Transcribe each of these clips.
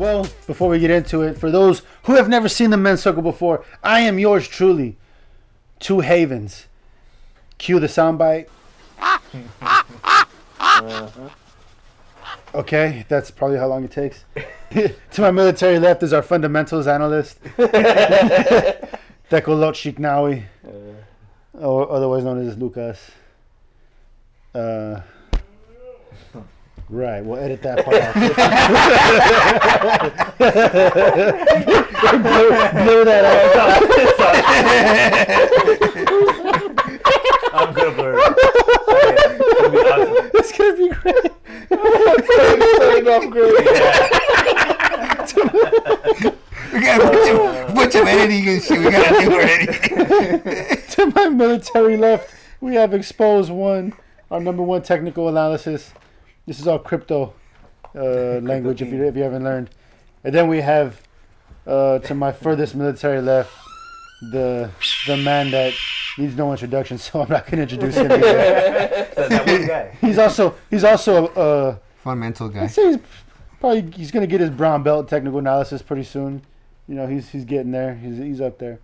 Well, before we get into it, for those who have never seen the men's circle before, I am yours truly, Two Havens. Cue the soundbite. Okay, that's probably how long it takes. To my military left is our fundamentals analyst, Dekolot Shiknawi, or otherwise known as Lucas. Right, we'll edit that part out. blur that out. I'm gonna blur it. It's gonna be great. Starting off great. We got a bunch of editing and shit we gotta do already. To my military left, we have Expose One, our number one technical analysis. This is all crypto language if you haven't learned. And then we have to my furthest military left, the man that needs no introduction, so I'm not gonna introduce him. That one guy. He's also a Fundamental guy. I'd say he's gonna get his brown belt technical analysis pretty soon. You know, he's getting there. He's up there.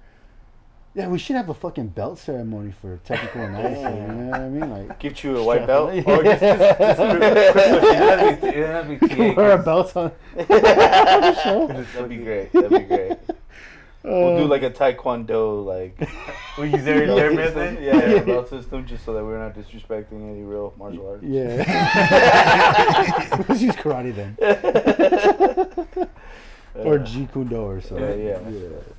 Yeah, we should have a fucking belt ceremony for technical analysis. You know what I mean? Like, Give you a white belt. Or just it doesn't have to be TA. wear a belt on. That'd be great. That'd be great. We'll do like a taekwondo, like We use their method. yeah, belt system, just so that we're not disrespecting any real martial arts. Yeah. Let's use karate then. Or Jeet Kune Do or something. Yeah.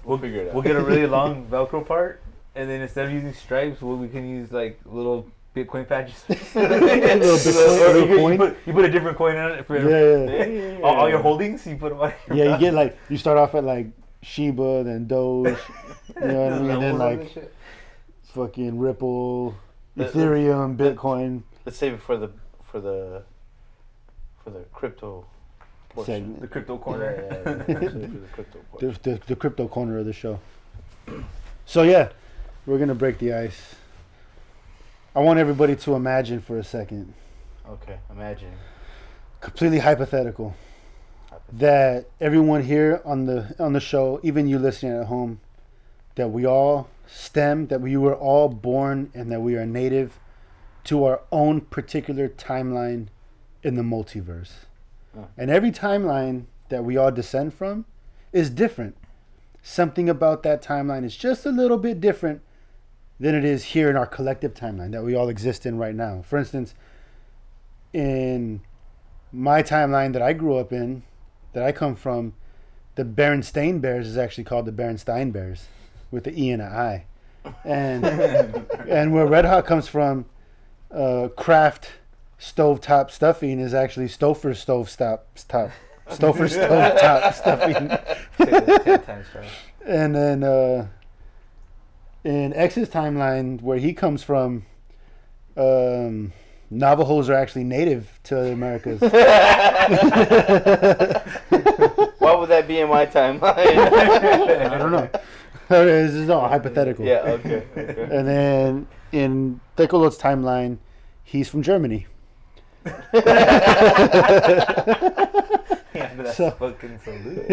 We'll figure it out. We'll get a really long Velcro part, and then instead of using stripes, we can use like little Bitcoin patches. Little coin. You put a different coin on it for Yeah. all your holdings. You put them on. Yeah, you get like, you start off at like Shiba, then Doge, you know what I mean? And then like fucking Ripple, Ethereum, Bitcoin. Let's save it for the crypto portion. Segment. The crypto corner. Yeah, save it for the crypto portion. The crypto corner of the show. So yeah, we're gonna break the ice. I want everybody to imagine for a second, Okay, imagine. completely hypothetical, that everyone here on the show, even you listening at home, that we all that we were all born and that we are native to our own particular timeline in the multiverse. And every timeline that we all descend from is different. Something about that timeline is just a little bit different than it is here in our collective timeline that we all exist in right now. For instance, in my timeline that I grew up in, that I come from, the Berenstain Bears is actually called the Berenstein Bears, with the E and an I. And where Red Hot comes from, Kraft stovetop stuffing is actually Stouffer stovetop stuffing. 10 times fast. And then in X's timeline, where he comes from, Navajos are actually native to the Americas. Why would that be in my timeline? I don't know. This is all hypothetical. Yeah, okay. And then in Dekolot's timeline, he's from Germany. Yeah, that's So- fucking salute.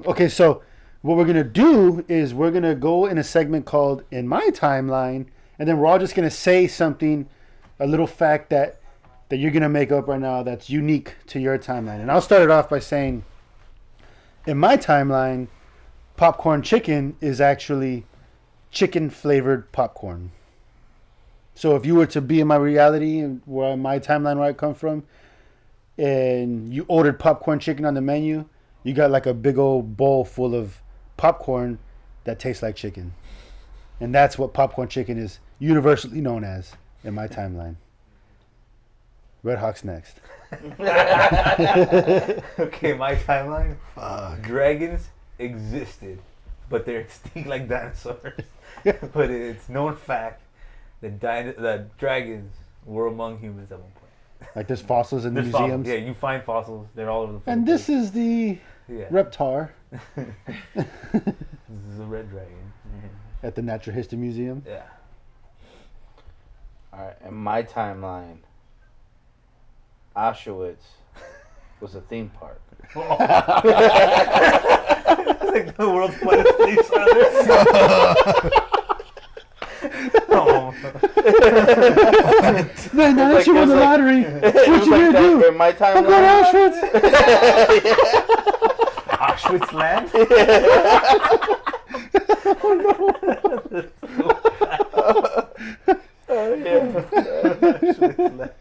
Okay, so what we're going to do is we're going to go in a segment called In My Timeline, and then we're all just going to say something, a little fact that you're going to make up right now that's unique to your timeline. And I'll start it off by saying, in my timeline, popcorn chicken is actually chicken-flavored popcorn. So if you were to be in my reality, where my timeline where I come from, and you ordered popcorn chicken on the menu, you got like a big old bowl full of popcorn that tastes like chicken. And that's what popcorn chicken is universally known as in my timeline. Red Hawk's next. Okay, my timeline. Dragons existed, but they're extinct like dinosaurs. But it's known fact that dragons were among humans at one point. Like there's fossils in the There's museums. fossils. Yeah, you find fossils. They're all over the place. And this is the Yeah. Reptar This is a red dragon. at the Natural History Museum. Yeah. Alright, in my timeline, Auschwitz was a theme park. It's like the world's funnest place on earth. Oh. Man, now that like- you it won was the like- lottery, It what was you like gonna that do? in my time. I'm going to Auschwitz. Auschwitz land? Auschwitz land.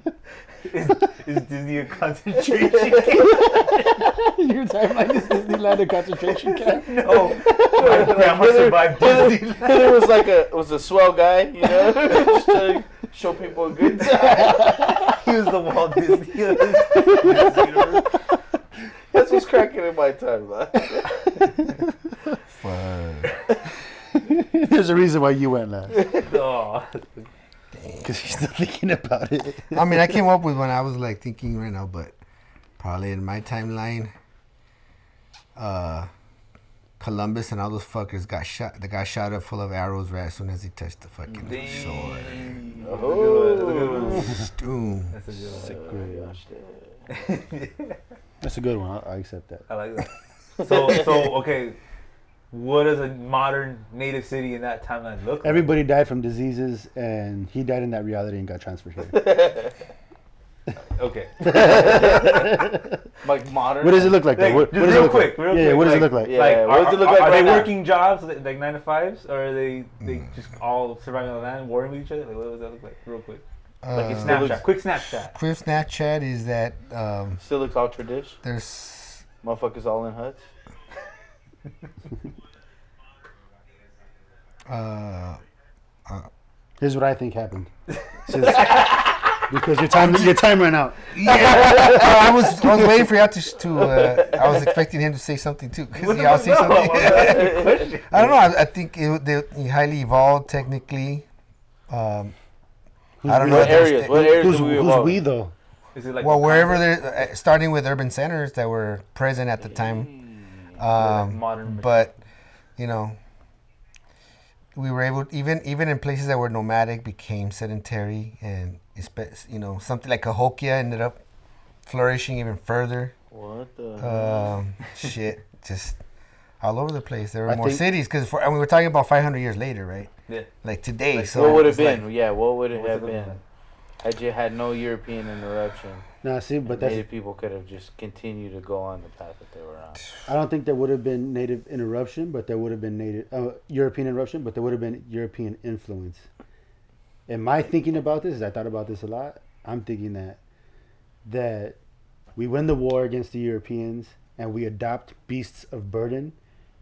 Is Disney a concentration camp? Your timeline is Disneyland a concentration camp. No. My grandma survived Disneyland. It was like it was a swell guy, you know, just to show people a good time. He was the Walt Disney of this universe. That's what's cracking in my time, man. There's a reason why you went last. Oh. Because he's still thinking about it. I mean, I came up with one I was like thinking right now, but probably in my timeline, Columbus and all those fuckers got shot. The guy shot up full of arrows right as soon as he touched the fucking sword. Oh, Boom. That's a good one. Sick That's a good one. That's a good one. I accept that. I like that. So okay. What does a modern native city in that timeline look like? Everybody died from diseases, and he died in that reality and got transferred here. Okay. like modern. What does it look like? Though? Like, What just does it real look quick, like? real Yeah, quick. what does like, it look like? Yeah. Like, what does it look like are right they now? working jobs like 9-to-5s, or are they just all surviving on the land, warring with each other? Like, what does that look like, real quick? Like in Snapchat, quick Snapchat. Quick Snapchat is that Still looks all tradish. there's Motherfuckers all in huts. Here's what I think happened. Because your time ran out. I was waiting for you to I was expecting him to say something too. 'Cause I'll say something. I don't know. I think they highly evolved technically. I don't know. What areas? What areas Who's do we who's evolve? we though? Is it like Well, wherever they're starting with urban centers that were present at the time, modern, but you know, we were able even in places that were nomadic became sedentary, and you know, something like Cahokia ended up flourishing even further. What the? Shit, just all over the place. There were I more think- cities because we were talking about 500 years later, right? Yeah. Like today. Like, So What would have it's like- been? Yeah, what would it What's have it been? like? Had you had no European interruption, Nah, see, but that's. Native people could have just continued to go on the path that they were on. I don't think there would have been native interruption, but there would have been European interruption, but there would have been European influence. And my thinking about this is, I thought about this a lot. I'm thinking that we win the war against the Europeans and we adopt beasts of burden,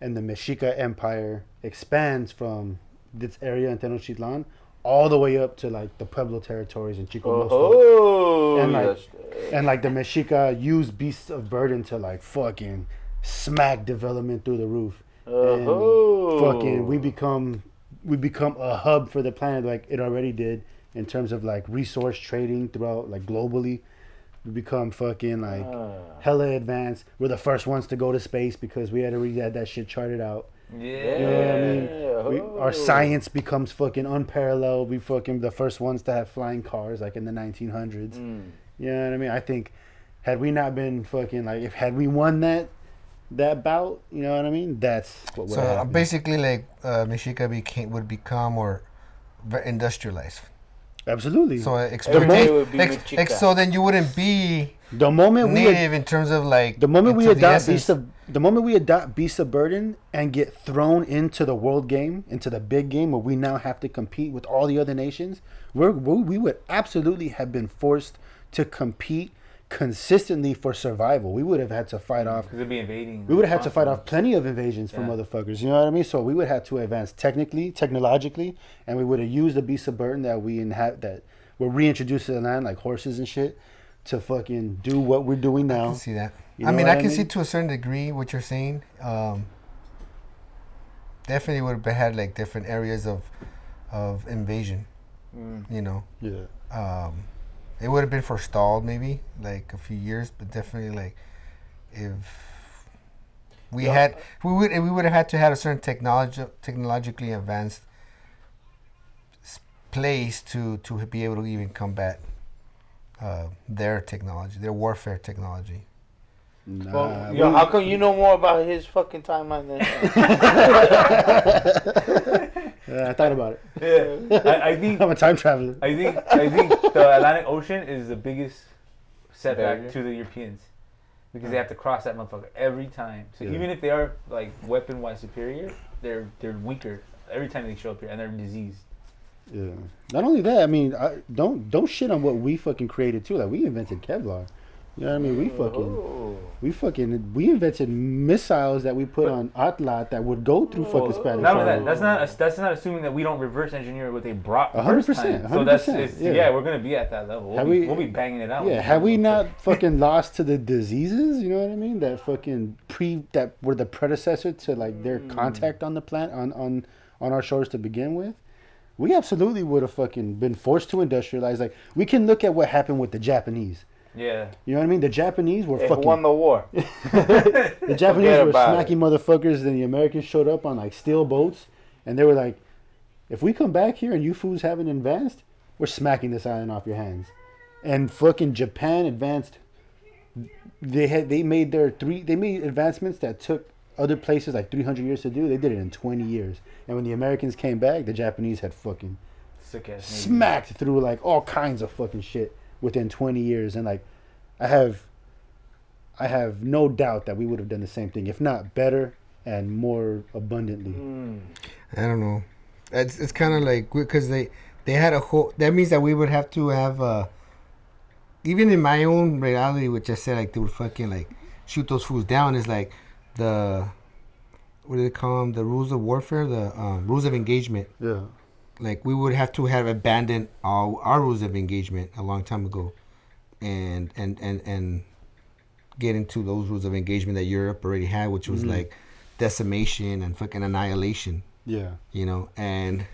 and the Mexica Empire expands from this area in Tenochtitlan all the way up to like the Pueblo territories in Chico Mosto. Oh, And, like, yes. And like the Mexica use beasts of burden to like fucking smack development through the roof. And fucking we become a hub for the planet like it already did in terms of like resource trading throughout like globally. We become fucking like hella advanced. We're the first ones to go to space because we had already had that shit charted out. Yeah. You know what I mean? Our science becomes fucking unparalleled. We fucking the first ones to have flying cars like in the 1900s. You know what I mean? I think had we not been fucking like had we won that bout, you know what I mean? That's what would So happen. basically, like Mexica would become or industrialized. Absolutely. So Everything would be Mexica. so then you wouldn't be the moment native in terms of like the moment we into the adopt essence. the moment we adopt beasts of burden and get thrown into the world game, into the big game where we now have to compete with all the other nations, we would absolutely have been forced to compete consistently for survival. We would have had to fight off. Because it'd be invading. We would have had to fight off plenty of invasions from motherfuckers. You know what I mean? So we would have to advance technologically, and we would have used the beasts of burden that that were reintroduced to the land, like horses and shit, to fucking do what we're doing I now. can see that. You I know mean, what I I can mean? see to a certain degree what you're saying. Definitely would have had like different areas of invasion. You know. Yeah. It would have been forestalled maybe like a few years, but definitely like if we would have had to have a certain technologically advanced place to be able to even combat their technology, their warfare technology. Nah. Well, Yo, how come you know more about his fucking timeline than him? Yeah, I thought about it. Yeah, I think I'm a time traveler. I think the Atlantic Ocean is the biggest setback Barrier? to the Europeans because they have to cross that motherfucker every time. So Yeah. even if they are like weapon-wise superior, they're weaker every time they show up here, and they're diseased. Yeah. Not only that, I mean, don't shit on what we fucking created too. Like we invented Kevlar. You know what I mean? We invented missiles that we put on Atlat that would go through fucking Spanish. Not only Army. that, that's not assuming that we don't reverse engineer what they brought. 100%, first time. So that's 100%, yeah. yeah. We're gonna be at that level. Have We'll be banging it out. Yeah, have we not fucking lost to the diseases? You know what I mean? That fucking that were the predecessor to like their contact on the planet on our shores to begin with. We absolutely would have fucking been forced to industrialize. Like we can look at what happened with the Japanese. Yeah. You know what I mean? The Japanese were They fucking won the war. the Japanese Forget were about smacking motherfuckers. Then the Americans showed up on like steel boats, and they were like, "If we come back here and you fools haven't advanced, we're smacking this island off your hands." And fucking Japan advanced. They made advancements that took other places like 300 years to do. They did it in 20 years. And when the Americans came back, the Japanese had fucking Sick ass. smacked through like all kinds of fucking shit within 20 years. And like I have no doubt that we would have done the same thing, if not better and more abundantly. I don't know. It's kind of like because they had a whole. That means that we would have to have even in my own reality, which I said like they would fucking like shoot those fools down. Is like the what do they call them? The rules of warfare, the rules of engagement. Yeah. Like we would have to have abandoned our rules of engagement a long time ago, and get into those rules of engagement that Europe already had, which was like decimation and fucking annihilation. Yeah. You know, and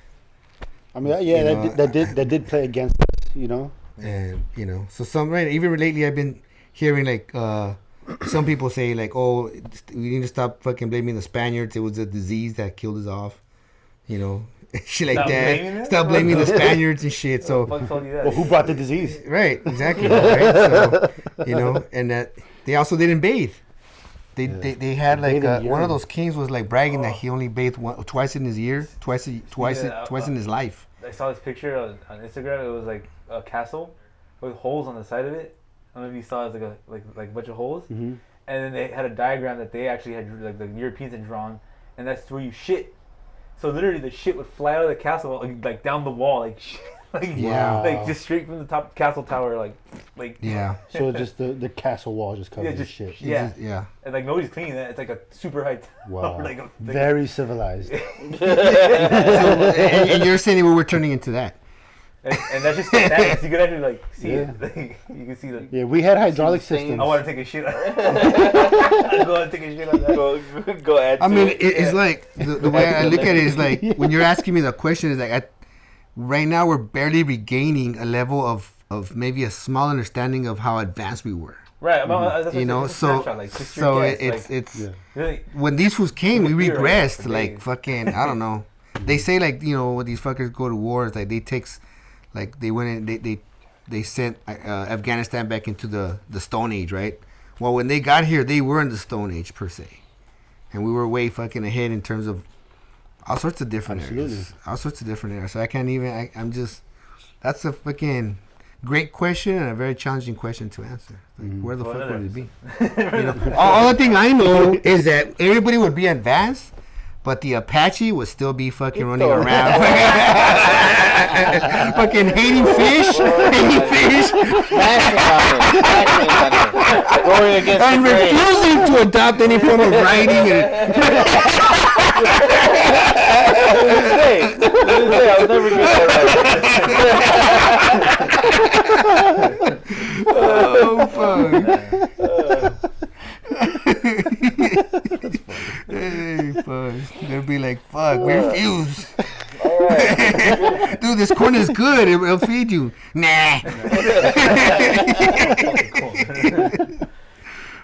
I mean, yeah, that did play against us, you know. and you know, so even lately I've been hearing like some people say like, oh, we need to stop fucking blaming the Spaniards. It was a disease that killed us off. You know. Shit like Stop that. blaming them? Stop blaming the Spaniards and shit. So Fuck told you that. Well, who brought the disease? right, exactly. Right? So, you know, and that they also didn't bathe. They had like Bathing one of urine. those kings was like bragging that he only bathed twice in his year, twice in his life. I saw this picture on Instagram. It was like a castle with holes on the side of it. I don't know if you saw it. It was like a bunch of holes. Mm-hmm. And then they had a diagram that they actually had, like the Europeans had drawn, and that's where you shit. So literally, the shit would fly out of the castle, like down the wall, like Yeah. like just straight from the top castle tower, like Yeah, So just the castle wall just covered yeah, with just shit. yeah, yeah. and like nobody's cleaning that. It's like a super high tower, Wow. like Very civilized. And you're saying we were turning into that. and that's just that. You could actually like see Yeah. it. Like, you can see the. Yeah, we had hydraulic Seems systems. I want to take a shit. I go and take a shit on that. Go add. I to mean, it. it's like the way I look at it is like when you're asking me the question is like right now we're barely regaining a level of maybe a small understanding of how advanced we were. Right, that's what You know, it's a so snapshot, like, 6 year so guess, it's Yeah. really, when these fools came, we You're right, regressed for like days. fucking I don't know. They say like when these fuckers go to war, it's like they takes like they went in they sent Afghanistan back into the Stone Age, right? Well, when they got here, they were in the Stone Age per se, and we were way fucking ahead in terms of all sorts of different areas. All sorts of different areas. So I can't even. I'm just. That's a fucking great question and a very challenging question to answer. Like, where the Well, fuck another would it be? You know, all the thing I know is that everybody would be advanced, but the Apache would still be fucking running around, fucking hating fish, Smashing on it. Going against and the grain. refusing to adopt any form of writing. I'll never get that Oh fuck! Hey, fuck! They'll be like, "Fuck, we refuse." right. Dude, this corn is good. It'll feed you. Nah.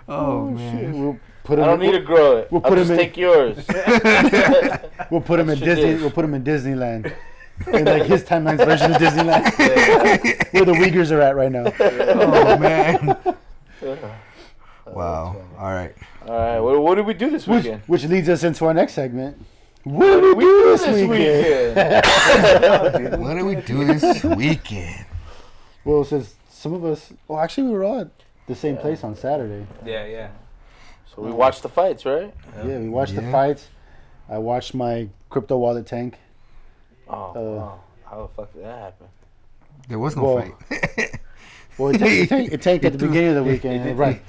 Oh man. Shit, we'll put I him. don't need to grow it. We'll I'll put just him in- take yours. We'll put him in That's your Disney. dish. We'll put him in Disneyland. In like his timeline's version of Disneyland, where the Uyghurs are at right now. Oh man. Wow. All right. All right. What did we do this weekend? Which leads us into our next segment. What did we do this weekend? What did we do this weekend? Well, since some of us, well, actually, we were all at the same place on Saturday. Yeah. So we watched the fights, right? Yeah, we watched the fights. I watched my crypto wallet tank. Oh, wow. How the fuck did that happen? There was no fight. Well, it tanked at the beginning of the weekend. Right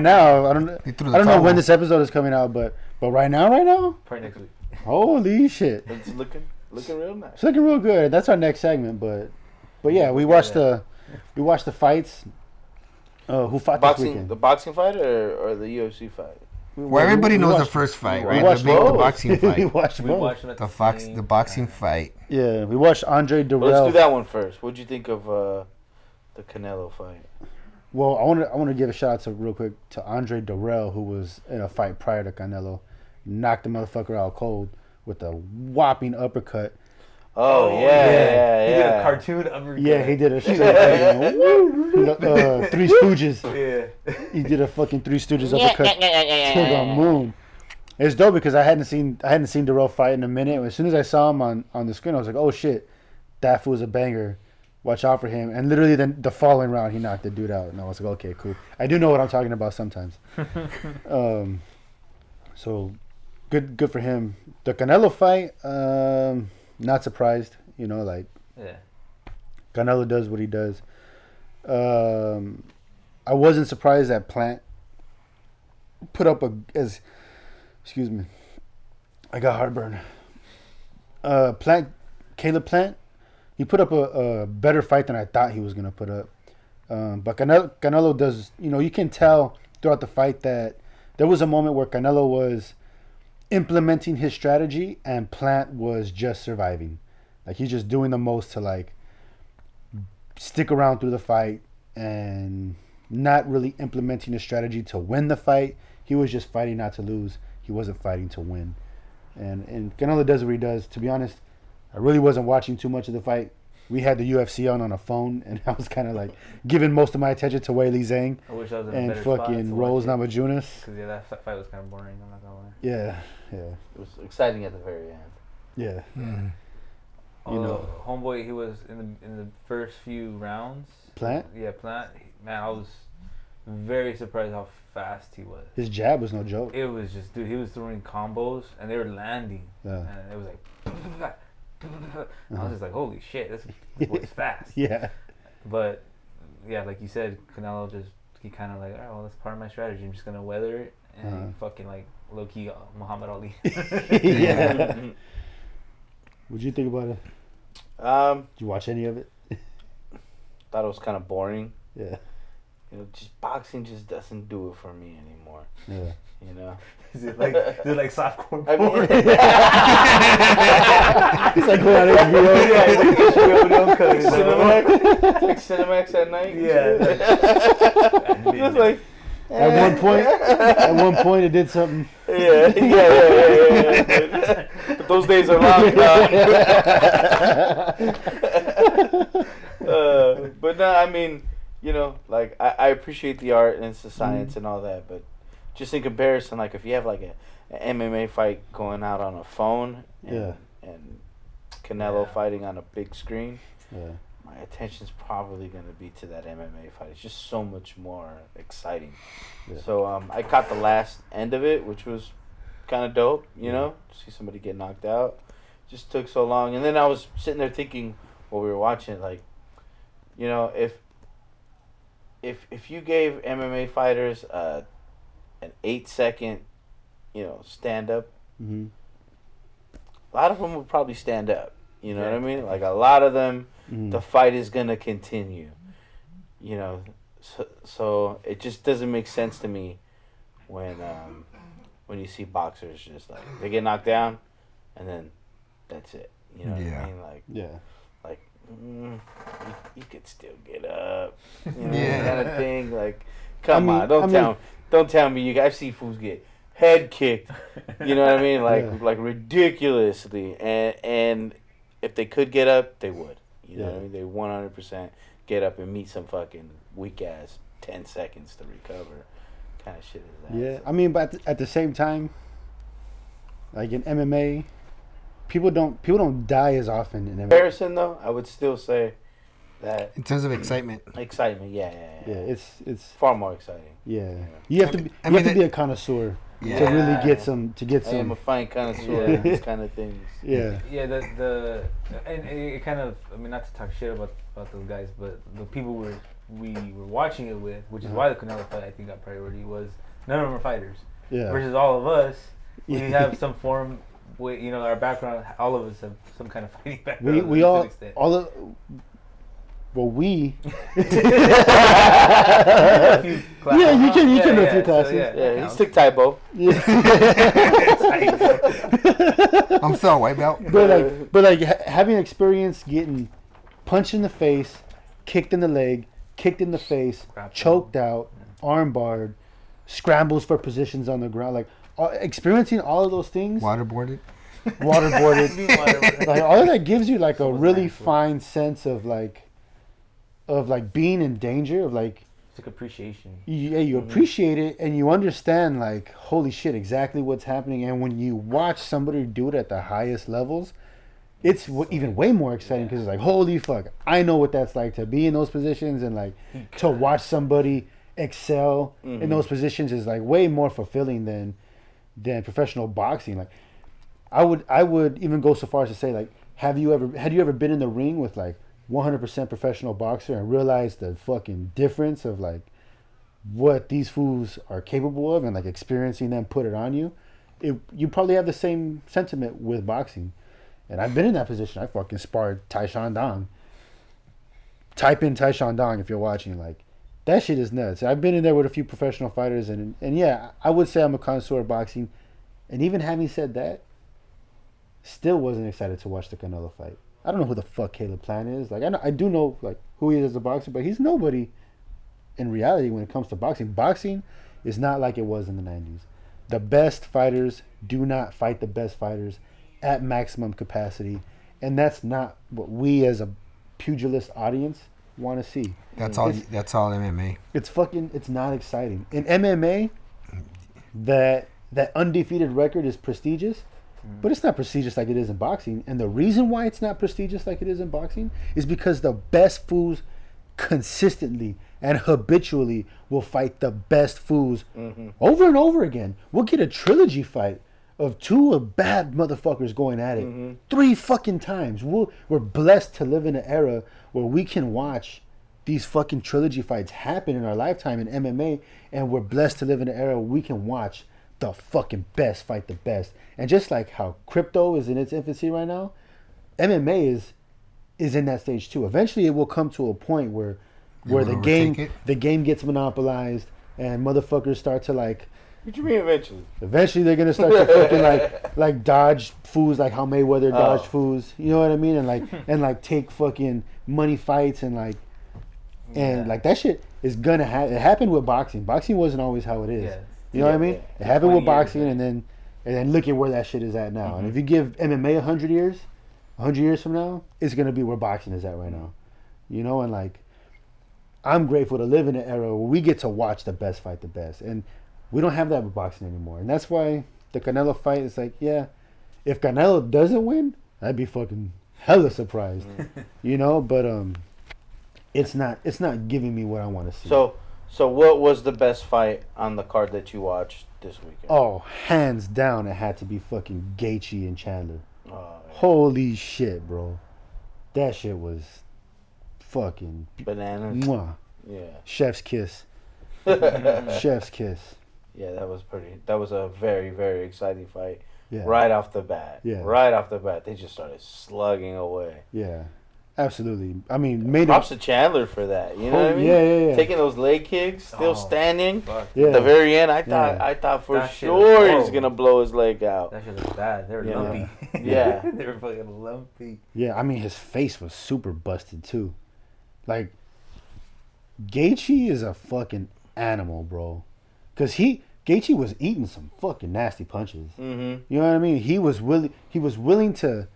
now, I don't know when this episode is coming out, but right now, Probably next week. holy shit, It's looking real nice. it's looking real good. That's our next segment, but yeah, we watched the fights. Who fought this weekend? The boxing fight or the UFC fight? Well, everybody knows the first fight, right? watched The both. boxing we fight. watched We both. watched them at The same boxing time. fight. Yeah, we watched Andre Durrell. Well, let's do that one first. What'd you think of the Canelo fight? Well, I want to give a shout out to real quick to Andre Durrell, who was in a fight prior to Canelo, knocked the motherfucker out cold with a whopping uppercut. Oh, yeah. He did a cartoon uppercut. Yeah, he did a straight Three Stooges. Yeah. He did a fucking Three Stooges uppercut to the moon. It's dope because I hadn't seen Durrell fight in a minute. As soon as I saw him on the screen, I was like, oh shit, that fool's a banger. Watch out for him. And literally then the following round, he knocked the dude out. And I was like, okay, cool. I do know what I'm talking about sometimes. So good for him. The Canelo fight, not surprised. You know, like Yeah. Canelo does what he does. I wasn't surprised that Plant put up excuse me, I got heartburn. Caleb Plant, he put up a better fight than I thought he was gonna put up. But Canelo does, you know, you can tell throughout the fight that there was a moment where Canelo was implementing his strategy and Plant was just surviving. Like he's just doing the most to like stick around through the fight and not really implementing a strategy to win the fight. He was just fighting not to lose. He wasn't fighting to win. And Canelo does what he does. To be honest, I really wasn't watching too much of the fight. We had the UFC on a phone, and I was kind of like giving most of my attention to Weili Zhang I wish I was in a and better spot fucking to Rose watch it. Namajunas. Because that fight was kind of boring. I'm not gonna lie. Yeah. It was exciting at the very end. Yeah. You know. homeboy, he was in the first few rounds. Plant? Yeah, Plant. Man, I was very surprised how fast he was. His jab was no joke. It was just, dude, he was throwing combos and they were landing. Yeah. And it was like, I was just like, holy shit, this boy's fast. Yeah. But, yeah, like you said, Canelo he kind of like, oh, well, that's part of my strategy. I'm just going to weather it and fucking like low-key Muhammad Ali. Yeah. What'd you think about it? Did you watch any of it? Thought it was kind of boring. Yeah. You know, just boxing just doesn't do it for me anymore. Yeah. You know. Is it like softcore I porn? mean, He's like, go on HBO. Yeah, it's like HBO don't cut it, though. Cinemax, like Cinemax at night. Yeah. Just like At one point, it did something. yeah. But those days are long gone. But no, I mean, you know, like I appreciate the art and it's the science and all that, but just in comparison, like if you have like an MMA fight going out on a phone and Canelo fighting on a big screen, my attention's probably going to be to that MMA fight. It's just so much more exciting. Yeah. So I caught the last end of it, which was kind of dope, you know, see somebody get knocked out. Just took so long. And then I was sitting there thinking while we were watching, like, you know, if you gave MMA fighters an 8-second, you know, stand up, Mm-hmm. a lot of them would probably stand up. You know what I mean? Like a lot of them, the fight is gonna continue. You know, so it just doesn't make sense to me when you see boxers just like they get knocked down, and then that's it. You know what I mean? Like you could still get up. You know, kind of thing. Like, come on, don't tell me I've seen fools get head kicked. You know what I mean? Like ridiculously, and if they could get up, they would. You know what I mean? They 100% get up and meet some fucking weak ass 10 seconds to recover. kind of shit is that? Yeah, I mean, but at the same time, like in MMA, people don't die as often in MMA. Comparison though, I would still say that In terms of excitement. excitement. Yeah. Yeah, it's Far more exciting. yeah. You have to be, I you have mean, to be a connoisseur to Yeah. really get some I am a fine connoisseur Yeah. of these kind of things. Yeah. Yeah, and it kind of, I mean, not to talk shit about those guys, but the people we were watching it with, which is why the Canelo fight I think got priority, was none of them are fighters. Yeah. Versus all of us, we Yeah. have some form. Our background. All of us have some kind of fighting background. We to all an extent. all of well we A few classes. Yeah, you can do a few so classes. Yeah, that he counts. took Taibo. I'm still a white belt. but like having experience getting punched in the face, kicked in the leg, kicked in the face, Grappled. choked out, arm barred, scrambles for positions on the ground, like experiencing all of those things, Waterboarded. waterboarded, like all of that gives you like a Someone's really nice, fine sense of like being in danger, of like It's like appreciation. you appreciate it and you understand like holy shit exactly what's happening, and when you watch somebody do it at the highest levels, it's even way more exciting because it's like holy fuck, I know what that's like to be in those positions, and like to watch somebody excel in those positions is like way more fulfilling than professional boxing. Like I would even go so far as to say, like, had you ever been in the ring with like 100% professional boxer and realized the fucking difference of like what these fools are capable of, and like experiencing them put it on you, you probably have the same sentiment with boxing. And I've been in that position. I fucking sparred Taishan Dong. Type in Taishan Dong if you're watching. Like, that shit is nuts. I've been in there with a few professional fighters, and yeah, I would say I'm a connoisseur of boxing. And even having said that, still wasn't excited to watch the Canelo fight. I don't know who the fuck Caleb Plant is. Like, I do know like who he is as a boxer, but he's nobody in reality when it comes to boxing. Boxing is not like it was in the 90s. The best fighters do not fight the best fighters at maximum capacity, and that's not what we as a pugilist audience want to see. That's all. That's all MMA. It's not exciting. In MMA, that undefeated record is prestigious, but it's not prestigious like it is in boxing. And the reason why it's not prestigious like it is in boxing is because the best fools consistently and habitually will fight the best fools over and over again. We'll get a trilogy fight of two bad motherfuckers going at it 3 fucking times. We're blessed to live in an era where we can watch these fucking trilogy fights happen in our lifetime in MMA, and we're blessed to live in an era where we can watch the fucking best fight the best. And just like how crypto is in its infancy right now, MMA is in that stage too. Eventually it will come to a point where the game gets monopolized and motherfuckers start to like, What you mean eventually? eventually they're gonna start to fucking like dodge fools like how Mayweather dodged fools. You know what I mean? And like take fucking money fights and like like that shit is gonna happen. It happened with boxing. Boxing wasn't always how it is. Yeah. You know what I mean? Yeah. It happened with 20 years, boxing, right? and then look at where that shit is at now. And if you give MMA 100 years from now, it's gonna be where boxing is at right now. You know, and like I'm grateful to live in an era where we get to watch the best fight the best, and we don't have that with boxing anymore. And that's why the Canelo fight is like, yeah, if Canelo doesn't win, I'd be fucking hella surprised. You know, but it's not giving me what I want to see. So what was the best fight on the card that you watched this weekend? Oh, hands down, it had to be fucking Gaethje and Chandler. Oh, yeah. Holy shit, bro. That shit was fucking Bananas. mwah. Yeah. Chef's kiss. Chef's kiss. Yeah, that was a very, very exciting fight. Yeah. Right off the bat. Yeah. Right off the bat. They just started slugging away. Yeah. Absolutely. I mean, made Props it. to Chandler for that. You know what I mean? Yeah. Taking those leg kicks, still standing. Fuck. Yeah. At the very end, I Yeah. thought for That shit sure was he's horrible. gonna blow his leg out. That shit was bad. They were Yeah. lumpy. Yeah. They were fucking lumpy. Yeah, I mean, his face was super busted, too. Like, Gaethje is a fucking animal, bro. Because Gaethje was eating some fucking nasty punches. Mm-hmm. You know what I mean? He was willing to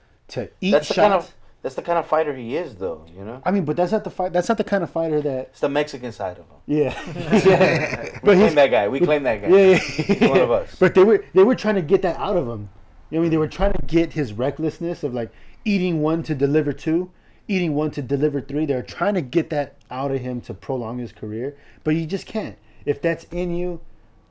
eat That's shots. that's the kind of fighter he is, though. You know, I mean, but that's not the fight. That's not the kind of fighter that. it's the Mexican side of him. Yeah. We But claim that guy. We claim that guy. Yeah, He's one of us. But they were trying to get that out of him. You know what I mean? They were trying to get his recklessness of like eating one to deliver two, eating one to deliver three. They're trying to get that out of him to prolong his career, but you just can't. If that's in you,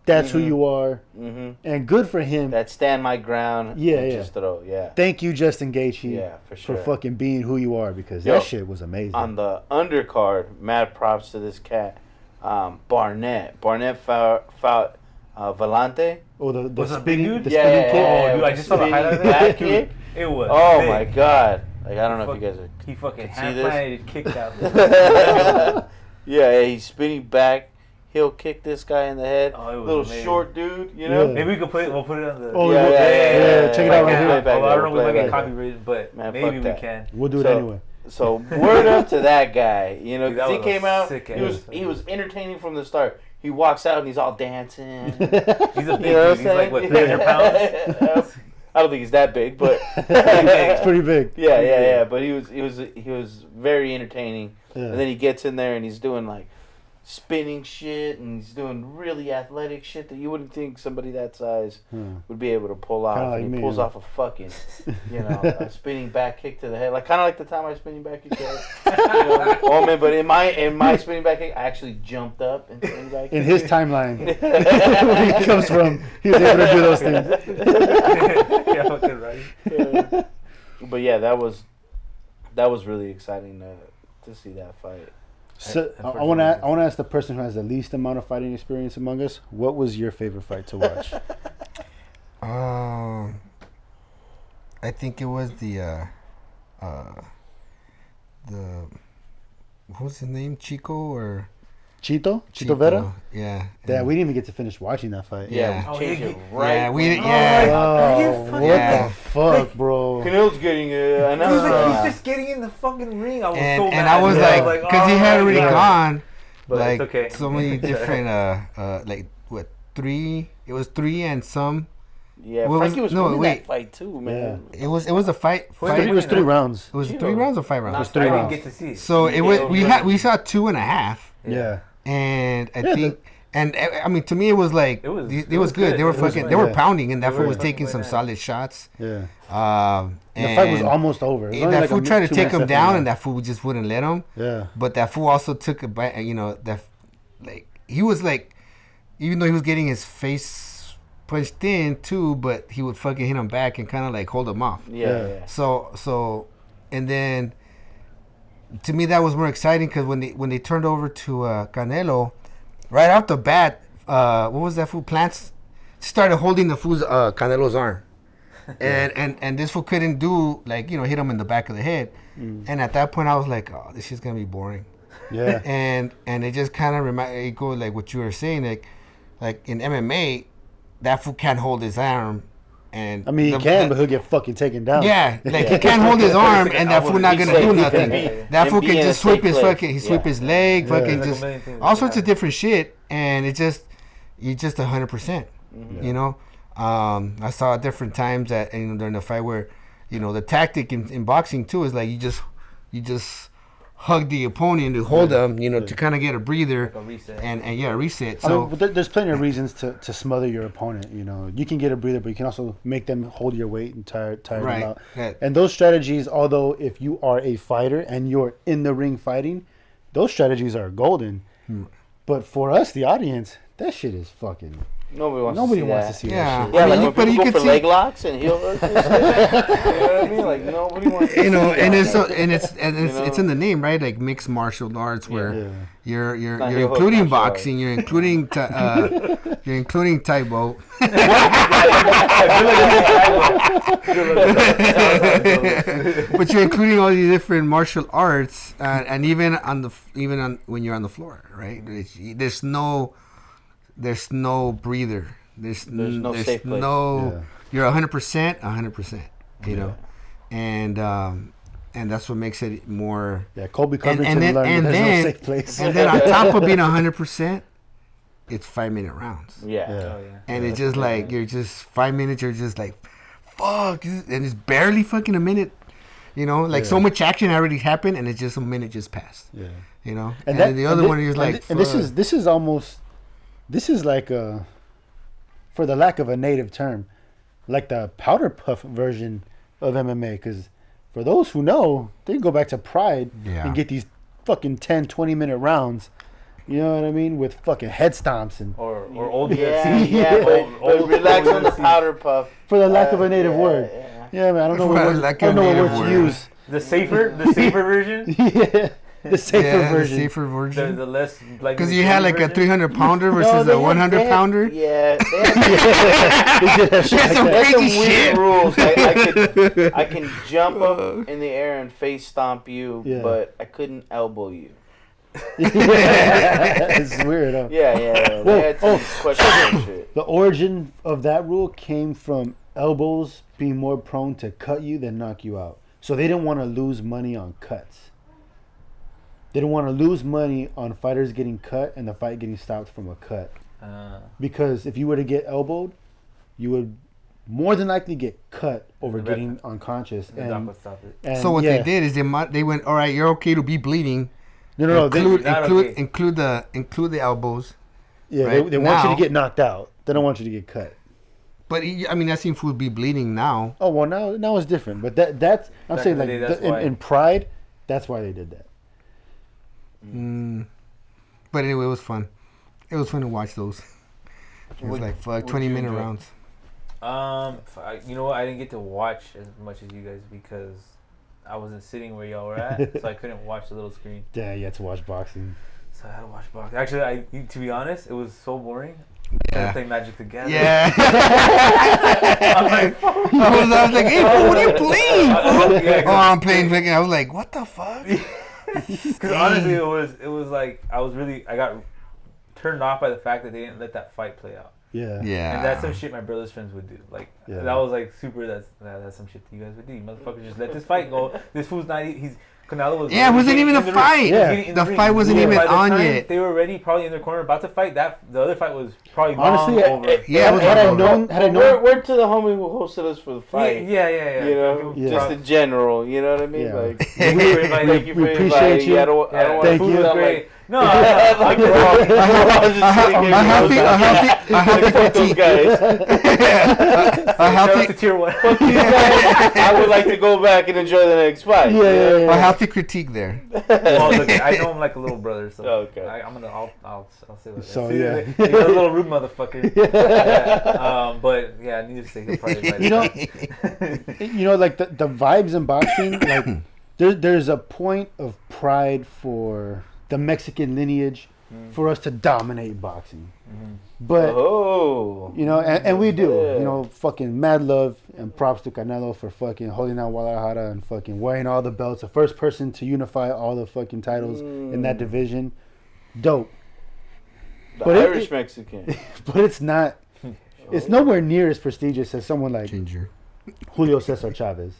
that's who you are, and good for him. That stand my ground. Yeah, and yeah. Just throw. Yeah. Thank you, Justin Gaethje. Yeah, for sure. For fucking being who you are, because Yo, that shit was amazing. On the undercard, mad props to this cat, Barnett. Barnett fought Vellante. Oh, the Was it a spinning, big dude? the Yeah, spinning yeah, kick. yeah, Oh, dude, I just saw the spinning highlight of back that. kick. It was. Oh big. my god! Like I don't know if you guys are. He fucking can see hand this? planted, kicked out. Yeah, he's spinning back. He'll kick this guy in the head. Oh, it was Little amazing. short dude, you know. Yeah. Maybe we could put it. We'll put it on the. Oh, Yeah, yeah, check it out right Play here. it back Oh, I don't there, know. We play might it get back there. copyrighted, but Man, maybe fuck we that. can. We'll do it So- anyway. So word up to that guy, you know, Dude, that because he was a came out. sick He was episode. entertaining from the start. He walks out and he's all dancing. He's a big You know dude. what He's I'm like what, saying? 300 pounds. I don't think he's that big, but It's pretty big. yeah. But he was very entertaining. Yeah. And then he gets in there and he's doing like spinning shit and he's doing really athletic shit that you wouldn't think somebody that size would be able to pull off. Kinda like And he me, pulls huh? off a fucking, a spinning back kick to the head, like kind of like the time I spinning back kick to the head. Oh man, but in my spinning back kick, I actually jumped up and spinning back. In his timeline, where he comes from, he was able to do those things. Yeah, fucking right. But yeah, that was really exciting to see that fight. So I want to ask the person who has the least amount of fighting experience among us. What was your favorite fight to watch? I think it was the what was his name? Chico or Chito Vera. Yeah. Yeah, we didn't even get to finish watching that fight. Yeah. We changed Oh, it right. Yeah, we when- Oh, what Yeah. the fuck, bro? Canelo's getting an He was like, announcement. he's just getting in the fucking ring. I was so And mad. I was Yeah. like, because he had oh, already yeah. gone, But like it's okay. so many different, like what 3? It was 3 and some. Yeah, What was- Frankie was no, winning wait. that fight too, man. It was a fight. It was 3 rounds. It was Cheeto. 3 rounds or 5 rounds. was I 3 didn't rounds. get to see it. So it was we saw 2.5, Yeah. and I Yeah, think. And I mean, to me, it was like It was- it it was was good. good. They were It was fucking, fun. they were Yeah. pounding, and that They fool were was taking fucking some bananas. solid shots. Yeah. And The fight was almost over. It was only that like fool tried to 2 take minutes him left in the down, round. and that fool just wouldn't let him. Yeah. But that fool also took a bite. You know that, like he was like, even though he was getting his face punched in too, but he would fucking hit him back and kind of like hold him off. Yeah. So, and then to me that was more exciting because when they turned over to Canelo, right off the bat, what was that fool? Plants started holding the fool's Canelo's arm, and this fool couldn't do like hit him in the back of the head, and at that point I was like, oh, this shit's gonna be boring. Yeah. And it just kind of it goes like what you were saying, like in MMA, that fool can't hold his arm, and I mean, he can, but he'll get fucking taken down. yeah, like he can't hold his arm, and that fool not He's gonna do safe. He nothing. can be- That and fool be can in a just sweep safe his place. fucking, he sweep Yeah. his leg, Yeah. fucking Like a just million things, all sorts yeah. of different shit, and it just you just 100%. You know, I saw different times that during the fight where the tactic in boxing too is like you just hug the opponent to hold them, to kind of get a breather Like a reset. and yeah, reset. I So mean, but there's plenty of reasons to smother your opponent. You can get a breather, but you can also make them hold your weight and tire them Right. out. Yeah. And those strategies, although if you are a fighter and you're in the ring fighting, those strategies are golden. But for us, the audience, that shit is fucking. Nobody wants to see Yeah. that. Yeah, I mean, like but when you people go could for see- leg locks and heel hooks and shit. You know what I mean? Like nobody wants to see and that. it's so, and it's in the name, right? Like mixed martial arts, where Yeah. you're Not heel hook including martial boxing, you're including you're including Taibo, but you're including all these different martial arts, and even on when you're on the floor, right? There's no breather. There's no safe place. Yeah. You're 100%, you know, and that's what makes it more. Yeah, Colby And Covington then learned that there's no safe place. and then on top of being 100%, it's 5-minute rounds. Yeah. Yeah. Oh, yeah. And it's just like you're just 5 minutes. You're just like, fuck, and it's barely fucking a minute. You know, like so much action already happened, and it's just a minute just passed. Yeah. You know, and then the other one is like, and this is almost, this is like a, for the lack of a native term, like the powder puff version of MMA. Because for those who know, they can go back to Pride and get these fucking 10, 20-minute rounds. You know what I mean? With fucking head stomps and or old Yeah, UFC. but relax on the powder puff. for the lack of a native word. Yeah, man. I don't know what word, I don't know what word to use. The safer version. Yeah. The safer version. The safer version. The less like. Because you had like a 300-pounder versus a 100-pounder. Yeah, That's some That's some crazy weird shit. rules. I can jump up in the air and face stomp you, but I couldn't elbow you. It's weird, huh? Yeah. Well, They had some questionable shit. The origin of that rule came from elbows being more prone to cut you than knock you out. So they didn't want to lose money on cuts. They didn't want to lose money on fighters getting cut and the fight getting stopped from a cut. Because if you were to get elbowed, you would more than likely get cut over getting unconscious. The doc would stop it. And So what they did is they went, all right, you're okay to be bleeding. No. Include the elbows. Yeah, right? they want you to get knocked out. They don't want you to get cut. But I mean, that seems to be bleeding now. Oh well, now it's different. But that's I'm saying like in Pride, that's why they did that. But anyway, it was fun. It was fun to watch those. It was like 20-minute rounds. You know what? I didn't get to watch as much as you guys because I wasn't sitting where y'all were at, so I couldn't watch the little screen. Yeah, you had to watch boxing. So I had to watch boxing. Actually, to be honest, it was so boring. Yeah. Play Magic together. Yeah. I'm like, I was like, hey, fool, what are you playing, fool? Yeah, Oh, I'm playing fucking. I was like, what the fuck? Because honestly, it was like I got turned off by the fact that they didn't let that fight play out. Yeah. Yeah. And that's some shit my brother's friends would do. Like that was like super. That's some shit you guys would do. You motherfuckers just let this fight go. This fool's not. Canelo was. Yeah, it wasn't even a fight. Yeah. The fight wasn't even on yet. They were already probably in their corner about to fight. The other fight was probably Honestly, long over. had I known, We're to the homie who hosted us for the fight. Yeah. You know, just in general. You know what I mean? Yeah. Like, Thank you for inviting. thank you for We appreciate inviting. you. I don't want Thank to you. feel Great. like. No, I A healthy critique. Guys. A healthy to tier 1. Fuck these guys. I would like to go back and enjoy the next fight. Yeah. A healthy critique there. Well, look, I know him like a little brother, so Okay. I'll say what So, See, yeah. you're a little rude motherfucker. Yeah. But yeah, needless to say, he'll probably Like the vibes in boxing, like there's a point of pride for the Mexican lineage for us to dominate boxing. But and we do. Fucking mad love and props to Canelo for fucking holding out Guadalajara and fucking wearing all the belts. The first person to unify all the fucking titles in that division. Dope. The Irish Mexican. But it's not. It's nowhere near as prestigious as someone like Ginger. Julio Cesar Chavez.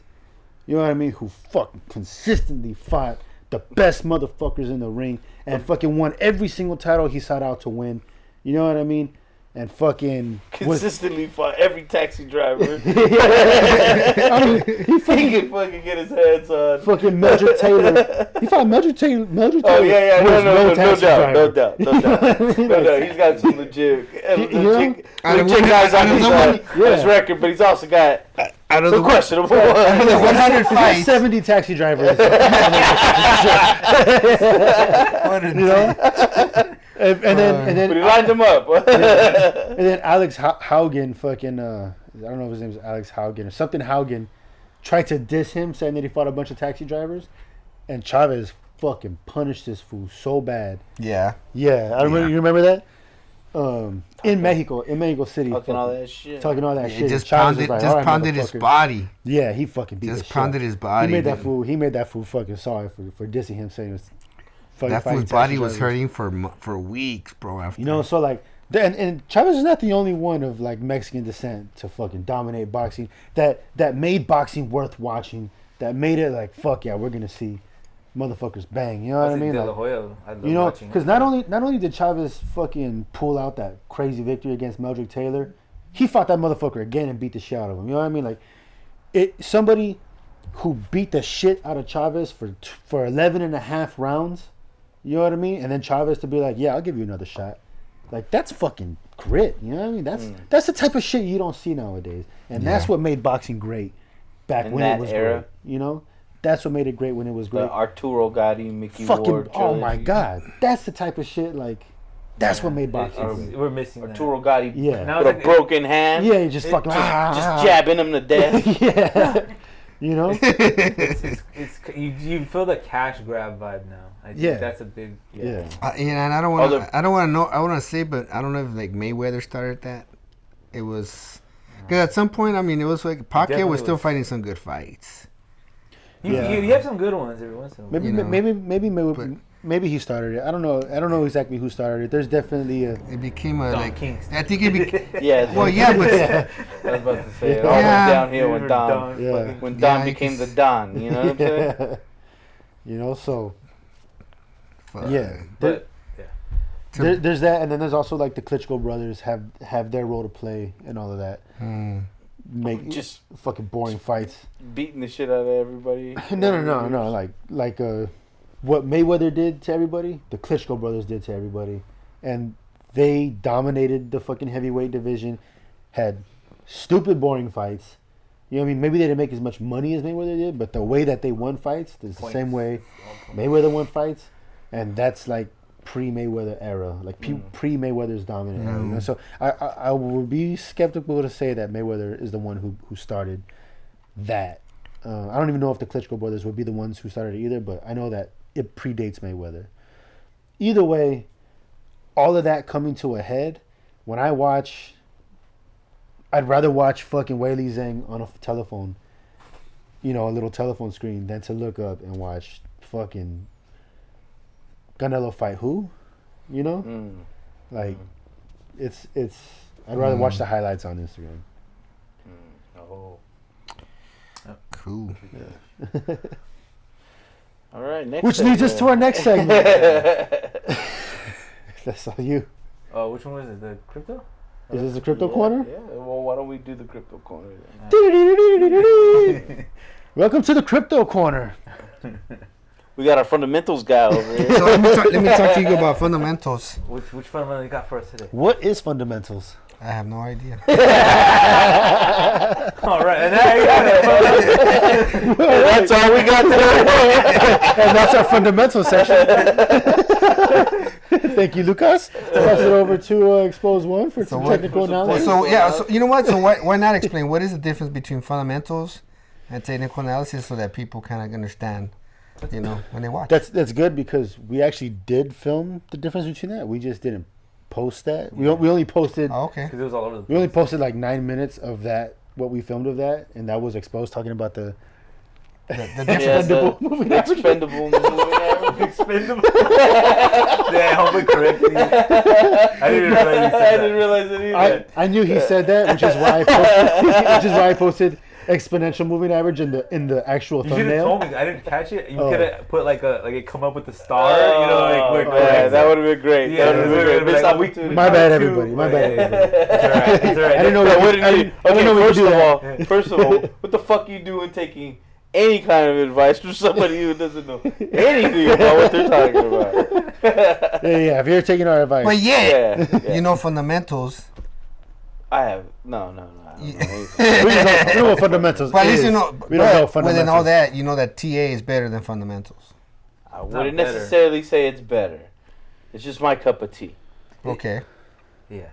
You know what I mean? Who fucking consistently fought the best motherfuckers in the ring and fucking won every single title he sought out to win. You know what I mean? And fucking consistently fought every taxi driver. I mean, he can fucking get his hands on. Fucking Mildred Taylor. He fought Mildred Taylor. Oh yeah, no doubt. I mean, He's got some legit guys on his record, but he's also got some questionable ones. 100 fights. 70 taxi drivers. And then but he lined them up. And then Alex Haugen, fucking I don't know if his name is Alex Haugen or something Haugen, tried to diss him, saying that he fought a bunch of taxi drivers, and Chavez fucking punished this fool so bad. Yeah. Yeah, I remember. You remember that? In Mexico City, talking all that shit. Shit. Just Chavez pounded, was like, just "All right, pounded his motherfucker." body. Yeah, he fucking beat Just the shit pounded out. his body. He made that fool fucking sorry for dissing him, saying it was fucking That fighting fool's taxi body was drivers. hurting for weeks, bro. After So like, and Chavez is not the only one of like Mexican descent to fucking dominate boxing. That made boxing worth watching. That made it like, fuck yeah, we're gonna see motherfuckers bang. You know what I mean? De La Like, Hoya, I love watching because it. not only did Chavez fucking pull out that crazy victory against Mildred Taylor, he fought that motherfucker again and beat the shit out of him. You know what I mean? Like, somebody who beat the shit out of Chavez for 11 and a half rounds. You know what I mean? And then Chavez to be like, yeah, I'll give you another shot. Like, that's fucking grit. You know what I mean? That's the type of shit you don't see nowadays. And that's what made boxing great back In when that it was era. great. You know? That's what made it great when it was great. The Arturo Gotti, Mickey Fucking, Ward oh my trilogy. God. That's the type of shit, like, that's what made boxing great. We're missing Arturo Gotti Yeah. Now with a it's like- broken hand. Yeah, you just fucking... Just jabbing him to death. Yeah. You know? You feel the cash grab vibe now. I think that's a big Yeah. And I don't want to. I don't want to know. I want to say, but I don't know if like Mayweather started that. It was because at some point, I mean, it was like Pacquiao was still fighting some good fights. You have some good ones every once in a while. Maybe he started it. I don't know exactly who started it. There's definitely a... It became a Don like. Kingston. I think it became. Yeah. Well, yeah, but I was about to say it all went Yeah. downhill when Don Yeah. when Don Yeah, became the because- Don. You know what I'm saying? You know, so... fuck. Yeah. But There's that, and then there's also like the Klitschko brothers have their role to play and all of that. Make Just fucking boring fights. beating the shit out of everybody. No. Like what Mayweather did to everybody, the Klitschko brothers did to everybody, and they dominated the fucking heavyweight division. Had stupid boring fights. You know what I mean? Maybe they didn't make as much money as Mayweather did, but the way that they won fights is the same way Mayweather won fights, and that's like pre-Mayweather era, like pre-Mayweather's dominant era. You know? So I would be skeptical to say that Mayweather is the one who started that. I don't even know if the Klitschko brothers would be the ones who started it either, but I know that it predates Mayweather. Either way, all of that coming to a head, when I watch, I'd rather watch fucking Weili Zhang on a telephone, you know, a little telephone screen, than to look up and watch fucking Canelo fight who, you know? Like, it's. I'd rather watch the highlights on Instagram. Oh. Cool. All right. Next. Which leads us to our next segment. That's all you. oh, which one was it? The crypto? Is this the crypto corner? Yeah. Well, why don't we do the crypto corner then? Welcome to the crypto corner. We got our fundamentals guy over here. So let me talk to you about fundamentals. Which fundamental you got for us today? What is fundamentals? I have no idea. All right, and now you got it. That's all we got today. And that's our fundamental section. Thank you, Lucas. Pass it over to Expose One for some technical knowledge. So yeah, so you know what? So why not explain what is the difference between fundamentals and technical analysis so that people kind of understand, you know, when they watch. That's good because we actually did film the difference between that. We just didn't post that. We only posted. Oh, okay. Because it was all over the We place. only posted like 9 minutes of that. What we filmed of that, and that was Exposed talking about the The Yeah, difference. the expendable moving average. Expendable. Yeah, hopefully correct me. I didn't realize you said I that. didn't realize it either. I knew he said that, which is why I posted, which is why I posted exponential moving average in the actual You should have thumbnail. told me. I didn't catch it. You Oh. could have put like it come up with the star. You know, like we're yeah, correct. that would have been great. Yeah, That would have been great. like, Missed oh, we- opportunity. My bad, Two. everybody. My bad, Yeah. everybody. It's alright. It's alright. I didn't know Yeah, we what could- did I you? didn't- I didn't know we could do First of all, what the fuck you doing taking any kind of advice from somebody who doesn't know anything about what they're talking about? Yeah. If you're taking our advice, But yeah, Yeah. you know fundamentals. I have no. I don't know anything. we don't know what fundamentals But at least is. you know. We don't know But fundamentals. within all that, you know that TA is better than fundamentals. I not wouldn't better. necessarily say it's better. It's just my cup of tea. Okay. Yeah.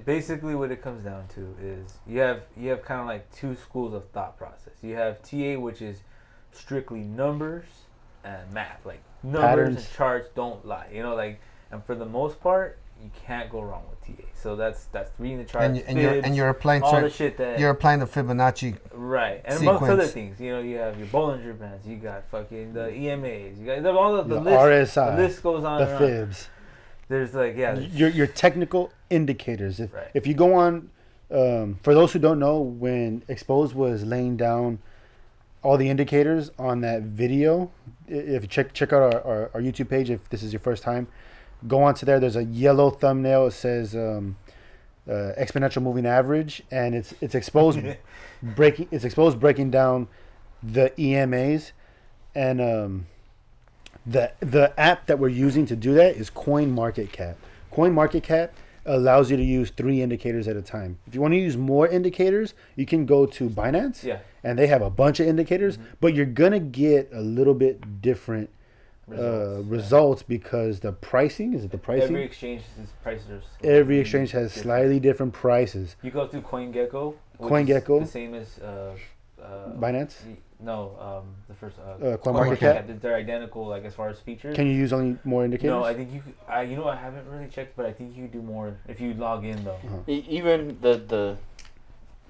Basically, what it comes down to is you have kind of like two schools of thought process. You have TA, which is strictly numbers and math, like numbers Patterns. and charts don't lie. You know, like, and for the most part, you can't go wrong with TA. So that's reading the charts, And you're applying all the shit that you're applying the Fibonacci. right, and amongst sequence. other things. You know, you have your Bollinger Bands, you got fucking the EMAs, you got all the The list. RSI, the list goes on. the and on. fibs, There's like your technical indicators. Right. If you go on, for those who don't know, when Exposed was laying down all the indicators on that video, if you check out our YouTube page, if this is your first time, go onto there. There's a yellow thumbnail. It says exponential moving average, and it's Exposed breaking down the EMAs, and the app that we're using to do that is CoinMarketCap. CoinMarketCap allows you to use 3 indicators at a time. If you want to use more indicators, you can go to Binance, Yeah. and they have a bunch of indicators, but you're gonna get a little bit different results because the pricing is it the pricing? Every exchange prices are Every exchange has slightly different prices. You go through CoinGecko. Which CoinGecko? is the same as Binance? No, the first CoinMarketCap? They're identical, like as far as features. Can you use only more indicators? No, I think you. You know, I haven't really checked, but I think you can do more if you log in though. Even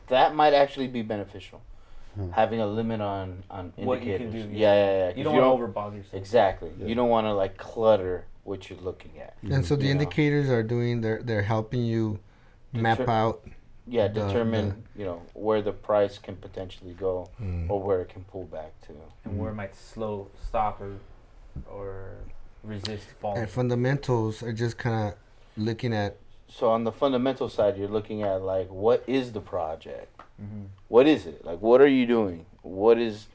that might actually be beneficial. Having a limit on indicators. What you can do. Yeah. You don't want to overbog yourself. Exactly. Yeah. You don't want to like clutter what you're looking at. And so the You know. indicators are doing, they're helping you map out. Yeah, determine where the price can potentially go or where it can pull back to. And where it might stop or resist falling. And fundamentals are just kind of looking at. So on the fundamental side, you're looking at like, what is the project? Mm-hmm. What is it? Like, what are you doing? What is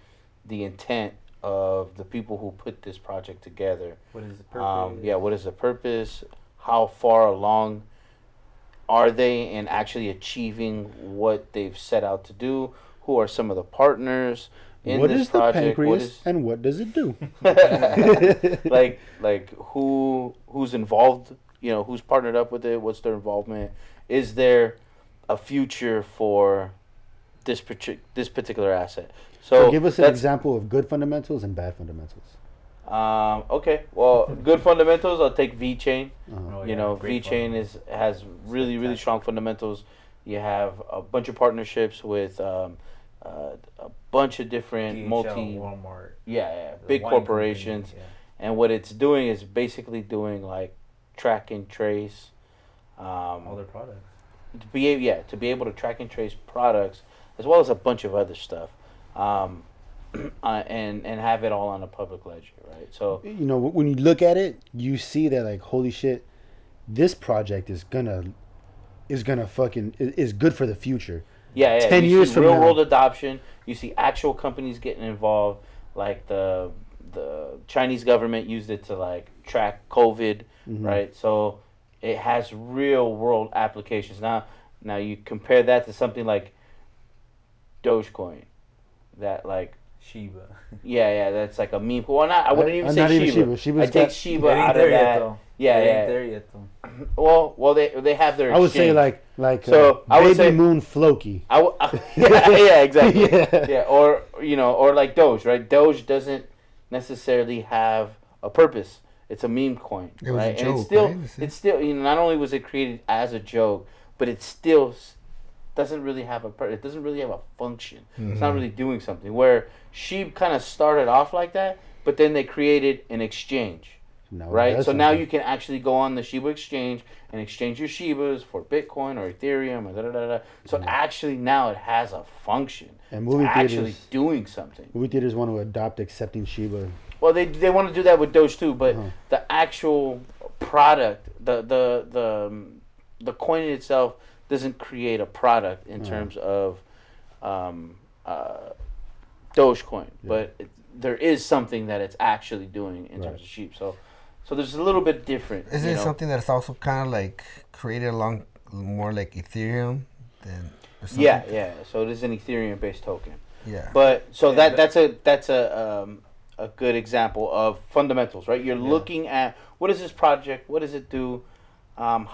the intent of the people who put this project together? What is the purpose? What is the purpose? How far along are they in actually achieving what they've set out to do? Who are some of the partners in what this is project? the pancreas and what does it do? like who's involved? Who's partnered up with it? What's their involvement? Is there a future for this particular asset? So give us an example of good fundamentals and bad fundamentals. Okay. Well, good fundamentals. I'll take VeChain. Uh-huh. VeChain has really strong fundamentals. You have a bunch of partnerships with a bunch of different DHL, Walmart. Big corporations. Company, And what it's doing is basically doing like track and trace. All their products. To be able to track and trace products as well as a bunch of other stuff. And have it all on a public ledger, right? So when you look at it, you see that like, holy shit, this project is good for the future. 10 you years see from real now. world adoption. You see actual companies getting involved, like the Chinese government used it to like track COVID, right? So it has real world applications. Now you compare that to something like Dogecoin, that like Shiba. that's like a meme. Well, I wouldn't even say Shiba. Shiba's I take got- Shiba It ain't out there of yet, that. though. Yeah, It yeah. ain't there yet though. Well, they have their. I would say exchange. like So, I would Baby say- Moon Floki. Yeah, exactly. Yeah. Yeah, or like Doge, right? Doge doesn't necessarily have a purpose. It's a meme coin, It was right? a And joke, right? it's still not only was it created as a joke, but it still doesn't really have it doesn't really have a function. It's not really doing something. Where Sheeb kind of started off like that, but then they created an exchange. No, Right, that's so now something. you can actually go on the Shiba exchange and exchange your Shibas for Bitcoin or Ethereum or da. So actually now it has a function. And It's movie actually theaters- doing something. Movie theaters want to adopt accepting Shiba. Well, they want to do that with Doge too, but the actual product, the coin in itself doesn't create a product in terms of Dogecoin, but there is something that it's actually doing in terms of sheep. So there's a little bit different. Is it something that's also kind of like created along more like Ethereum than? Or something? Yeah. So it is an Ethereum-based token. Yeah. But so that's a good example of fundamentals, right? You're looking at what is this project? What does it do? How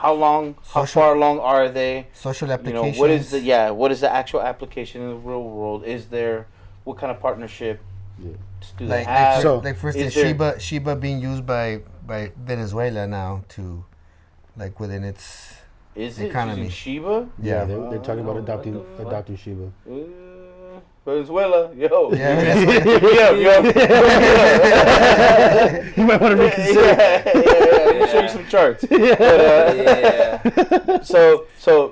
far along are they? Social applications. What is the actual application in the real world? What kind of partnership do they have? Like for instance, Shiba being used by Venezuela now to, like within its Is it economy. using Shiba? Yeah, they're talking about adopting Shiba. Venezuela, yo. Yeah, Hit me up, yo. You might want to reconsider. Let me show you some charts. But, so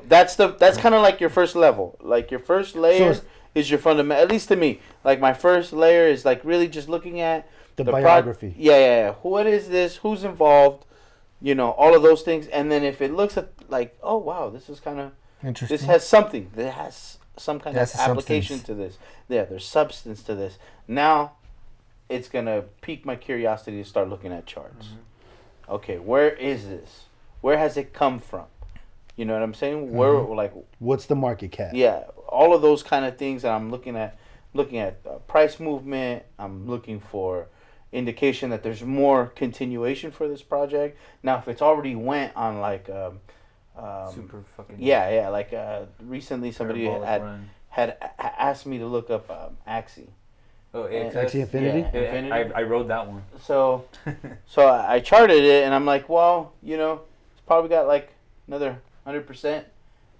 that's kind of like your first level. Like your first layer is your fundamental. At least to me, like my first layer is like really just looking at the biography. What is this? Who's involved? All of those things. And then if it looks at like, oh wow, this is kind of interesting. this has something that has some kind That's of a application substance. to this. Yeah, there's substance to this. Now, it's gonna pique my curiosity to start looking at charts. Okay, where is this? Where has it come from? You know what I'm saying? Where, like, What's the market cap? yeah, all of those kind of things that I'm looking at price movement. I'm looking for indication that there's more continuation for this project. Now, if it's already went on like Super fucking. yeah, like recently somebody parabolic run. had asked me to look up Axie. Oh, And- Axie Infinity? Yeah, Infinity. I rode that one. So I charted it and I'm like, well, you know, it's probably got like another 100%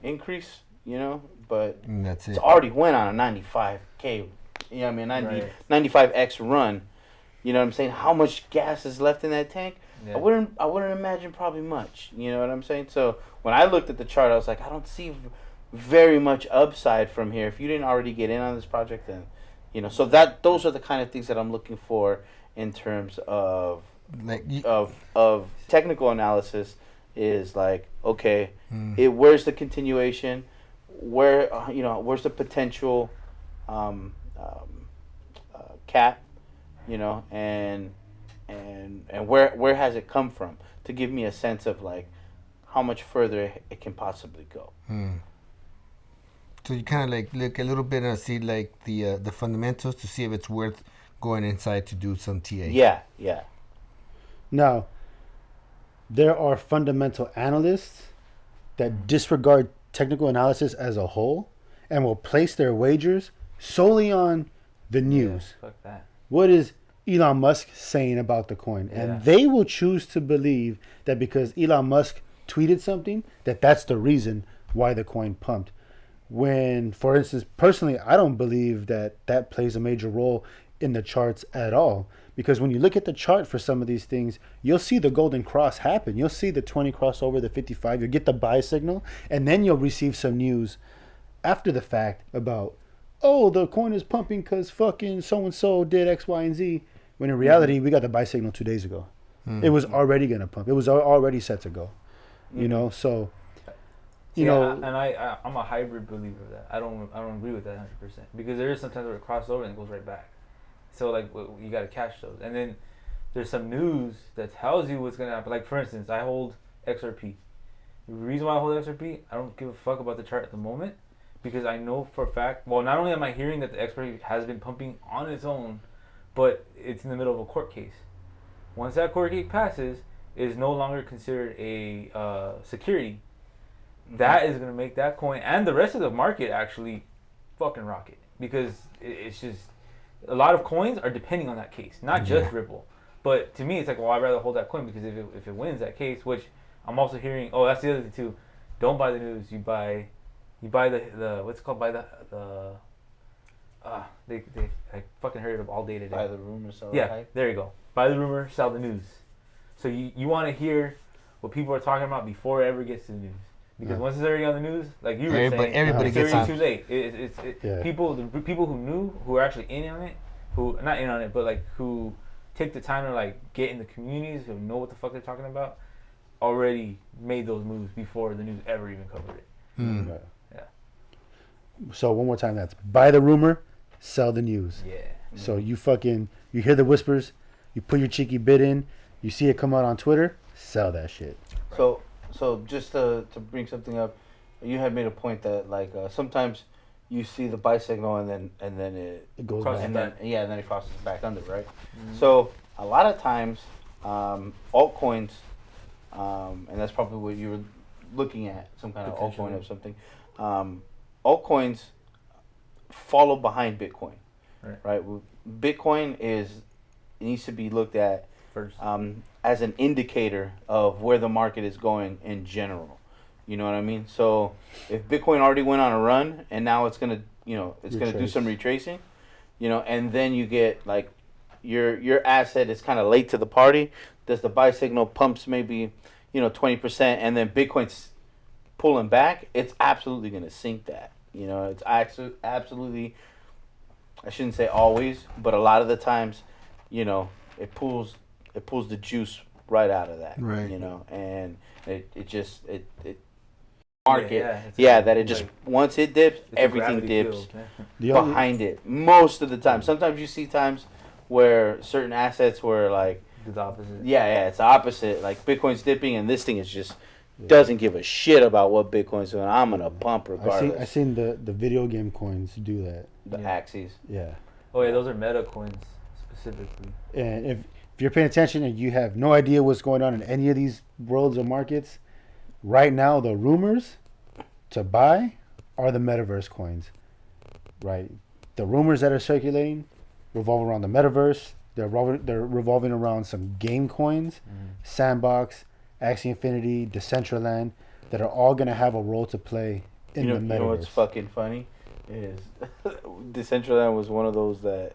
increase, you know, but And that's it. it's already went on a 95K, you know what I mean, 95X run. You know what I'm saying? How much gas is left in that tank? Yeah. I wouldn't imagine probably much. You know what I'm saying? So when I looked at the chart, I was like, I don't see very much upside from here. If you didn't already get in on this project, then, you know, so those are the kind of things that I'm looking for in terms of Like of technical analysis. Is like, okay, Hmm. where's the continuation? Where you know, where's the potential cap? You know, and where has it come from to give me a sense of like how much further it can possibly go. So you kind of like look a little bit and see like the fundamentals to see if it's worth going inside to do some TA. Yeah. Now, there are fundamental analysts that disregard technical analysis as a whole and will place their wagers solely on the news. Fuck that. What is Elon Musk saying about the coin? Yeah. And they will choose to believe that because Elon Musk tweeted something, that's the reason why the coin pumped. When, for instance, personally, I don't believe that plays a major role in the charts at all. Because when you look at the chart for some of these things, you'll see the golden cross happen. You'll see the 20 cross over the 55. You'll get the buy signal. And then you'll receive some news after the fact about, oh, the coin is pumping because fucking so-and-so did X, Y, and Z. When in reality, we got the buy signal 2 days ago. It was already going to pump. It was already set to go. You know, so... You know, I'm a hybrid believer of that. I don't agree with that 100% because there is sometimes where it crosses over and it goes right back. So like you got to catch those, and then there's some news that tells you what's gonna happen. Like for instance, I hold XRP. The reason why I hold XRP, I don't give a fuck about the chart at the moment because I know for a fact. Well, not only am I hearing that the XRP has been pumping on its own, but it's in the middle of a court case. Once that court case passes, it is no longer considered a security. That is going to make that coin and the rest of the market actually fucking rocket because it's just a lot of coins are depending on that case, not just Ripple. But to me, it's like, well, I'd rather hold that coin because if it wins that case, which I'm also hearing. Oh, that's the other thing too. Don't buy the news. You buy the what's it called? Buy the I fucking heard it all day today. Buy the rumor, sell the Yeah, hype. there you go. Buy the rumor, sell the news. So you want to hear what people are talking about before it ever gets to the news. Because once it's already on the news, like you were saying, everybody it's gets already on. too late. The people who knew, who are actually in on it, who not in on it, but like who take the time to like get in the communities, who know what the fuck they're talking about, already made those moves before the news ever even covered it. right. Yeah. So one more time, that's buy the rumor, sell the news. Yeah. So you hear the whispers, you put your cheeky bid in, you see it come out on Twitter, sell that shit. So just to bring something up, you had made a point that like sometimes you see the buy signal and then It goes Crosses back. and then it crosses back under, right? So a lot of times altcoins, and that's probably what you were looking at, some kind of Potentially. altcoin or something. Altcoins follow behind Bitcoin, right? Bitcoin needs to be looked at First. as an indicator of where the market is going in general. You know what I mean? So if Bitcoin already went on a run and now it's gonna do some retracing, and then you get like your asset is kind of late to the party. Does the buy signal pumps maybe 20%, and then Bitcoin's pulling back? It's absolutely gonna sink that. It's absolutely. I shouldn't say always, but a lot of the times, it pulls the juice right out of that. Right. And it market. it's That it just like, once it dips, it's a everything gravity dips field, man. The only, behind it. Most of the time. Sometimes you see times where certain assets were like, The opposite. it's the opposite. Like Bitcoin's dipping, and this thing is just doesn't give a shit about what Bitcoin's doing. I'm gonna pump regardless. I seen the video game coins do that. The Yeah. axes. Yeah. Oh yeah, those are meta coins specifically. And if you're paying attention and you have no idea what's going on in any of these worlds or markets, right now the rumors to buy are the metaverse coins. Right? The rumors that are circulating revolve around the metaverse. They're revolving around some game coins, Sandbox, Axie Infinity, Decentraland, that are all going to have a role to play in the metaverse. You know what's fucking funny is Decentraland was one of those that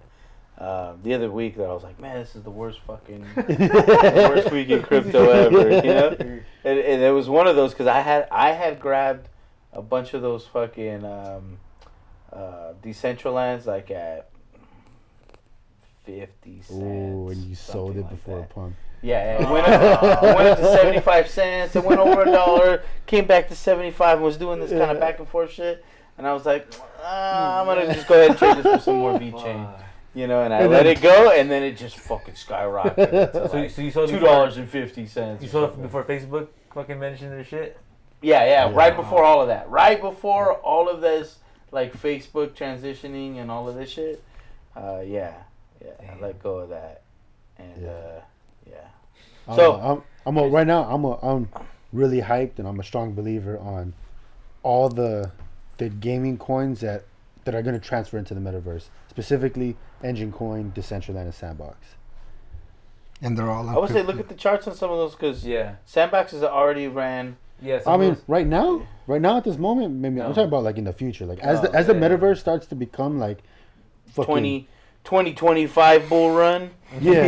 the other week that I was like, man, this is the worst fucking worst week in crypto ever, you know. And it was one of those because I had grabbed a bunch of those fucking Decentralands like at 50 cents. Ooh, and you sold it like before that. a pump. Yeah, it went up to 75 cents. It went over $1. Came back to 75 and was doing this kind of back and forth shit. And I was like, I'm gonna just go ahead and trade this for some more V chain, you know. And I let it go, and then it just fucking skyrocketed. To like So you sold $2.50. You sold it before Facebook fucking mentioned their shit. Yeah. Right before all of that. Right before all of this, like Facebook transitioning and all of this shit. I let go of that, and So right now I'm really hyped, and I'm a strong believer on all the gaming coins that are going to transfer into the metaverse, specifically Engine Coin, Decentraland, and Sandbox. And they're all. I would say look at the charts on some of those because Sandbox has already ran. Yeah, I mean, right now at this moment, maybe I'm talking about like in the future, like as the metaverse starts to become like fucking 2025 bull run. Yeah.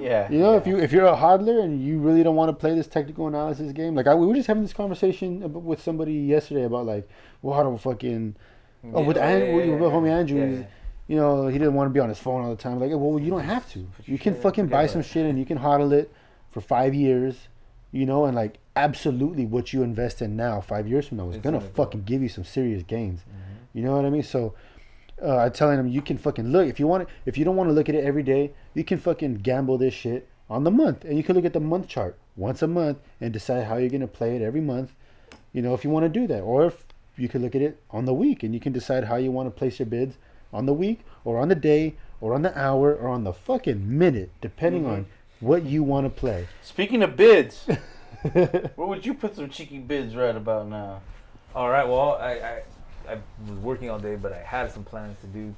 Yeah. You know, if you're a hodler and you really don't want to play this technical analysis game, like we were just having this conversation with somebody yesterday about like, well, how do fucking with homie Andrew, you know, he didn't want to be on his phone all the time. Like, well, you don't have to. You can fucking buy some shit and you can hodl it for 5 years, you know, and like absolutely what you invest in now 5 years from now is gonna fucking give you some serious gains. You know what I mean? So. I'm telling them you can fucking look if you don't want to look at it every day, you can fucking gamble this shit on the month, and you can look at the month chart once a month and decide how you're gonna play it every month. You know, if you want to do that, or if you can look at it on the week and you can decide how you want to place your bids on the week or on the day or on the hour or on the fucking minute, depending on what you want to play. Speaking of bids, where would you put some cheeky bids right about now? All right. Well, I was working all day, but I had some plans to do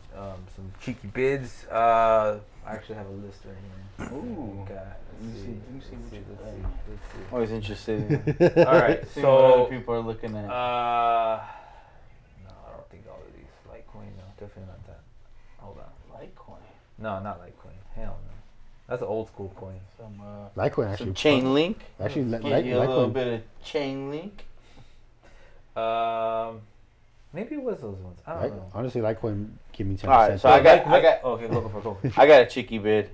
some cheeky bids. I actually have a list right here. Ooh. Let's see. Always interested. All right. See what So other people are looking at. no, I don't think all of these. Litecoin, no, definitely not that. Hold on. Litecoin. No, not Litecoin. Hell no. That's an old school coin. Some Litecoin actually. some chain link. Actually, Give you a little Litecoin. bit of chain link. Maybe it was those ones. I don't know. Honestly, Litecoin give me 10%. All right, so I got. Okay, go for it. I got a cheeky bid.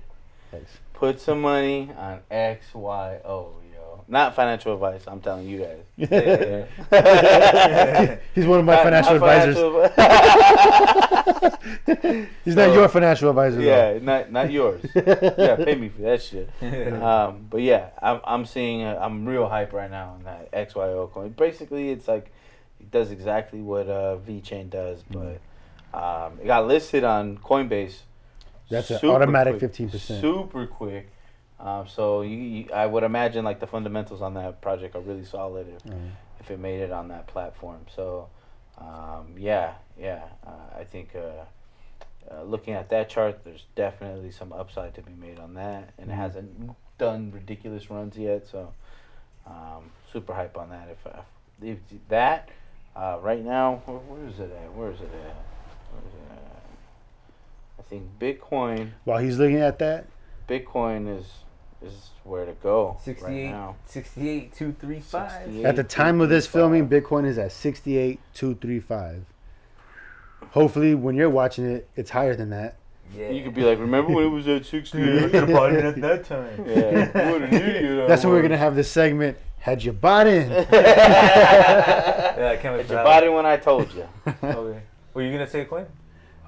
Thanks. Put some money on XYO, yo. Not financial advice. I'm telling you guys. He's one of my financial advisors. He's not your financial advisor. Yeah, not yours. Yeah, pay me for that shit. But yeah, I'm seeing. I'm real hype right now on that XYO coin. Basically, it's like it does exactly what VeChain does, but it got listed on Coinbase. That's an super automatic quick, 15%. Super quick. So I would imagine like the fundamentals on that project are really solid if it made it on that platform. So I think looking at that chart, there's definitely some upside to be made on that, and it hasn't done ridiculous runs yet. So super hype on that. If that right now, where is it at? I think Bitcoin. While he's looking at that, Bitcoin is where to go 68, right now. 68,235. at the time of this filming, Bitcoin is at 68,235. Hopefully, when you're watching it, it's higher than that. Yeah. You could be like, remember when it was at 68? I could have bought it at that time. Yeah, what an idiot. That's when we're gonna have this segment. Had you bought in? Yeah, I can't wait It's for your that. body when I told you. Okay. Were you gonna say a coin?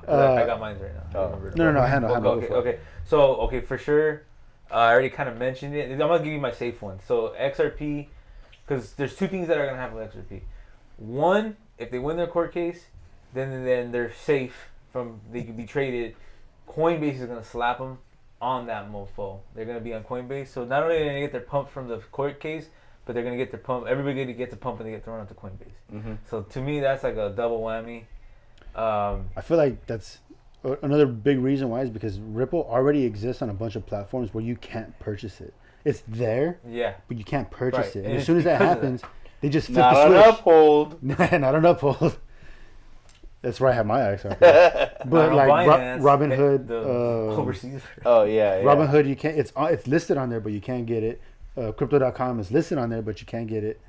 I got mine right now. I Oh. remember. No, handle. Okay. So, okay, for sure. I already kind of mentioned it. I'm gonna give you my safe one. So XRP, because there's two things that are gonna happen with XRP. One, if they win their court case, then they're safe from they can be traded. Coinbase is gonna slap them on that mofo. They're gonna be on Coinbase. So not only are they gonna get their pump from the court case, but they're gonna get their pump. Everybody gets a pump and they get thrown onto Coinbase. Mm-hmm. So to me, that's like a double whammy. I feel like that's another big reason why is because Ripple already exists on a bunch of platforms where you can't purchase it. It's there, Yeah. but you can't purchase Right. it. And And as it's soon as that because of happens, they just flip Not the on switch. uphold. Not an uphold. That's where I have my XRP. But Not on like Binance, Robinhood, the overseas. Oh yeah, yeah. Robinhood, you can't. It's listed on there, but you can't get it. Crypto.com is listed on there, but you can't get it.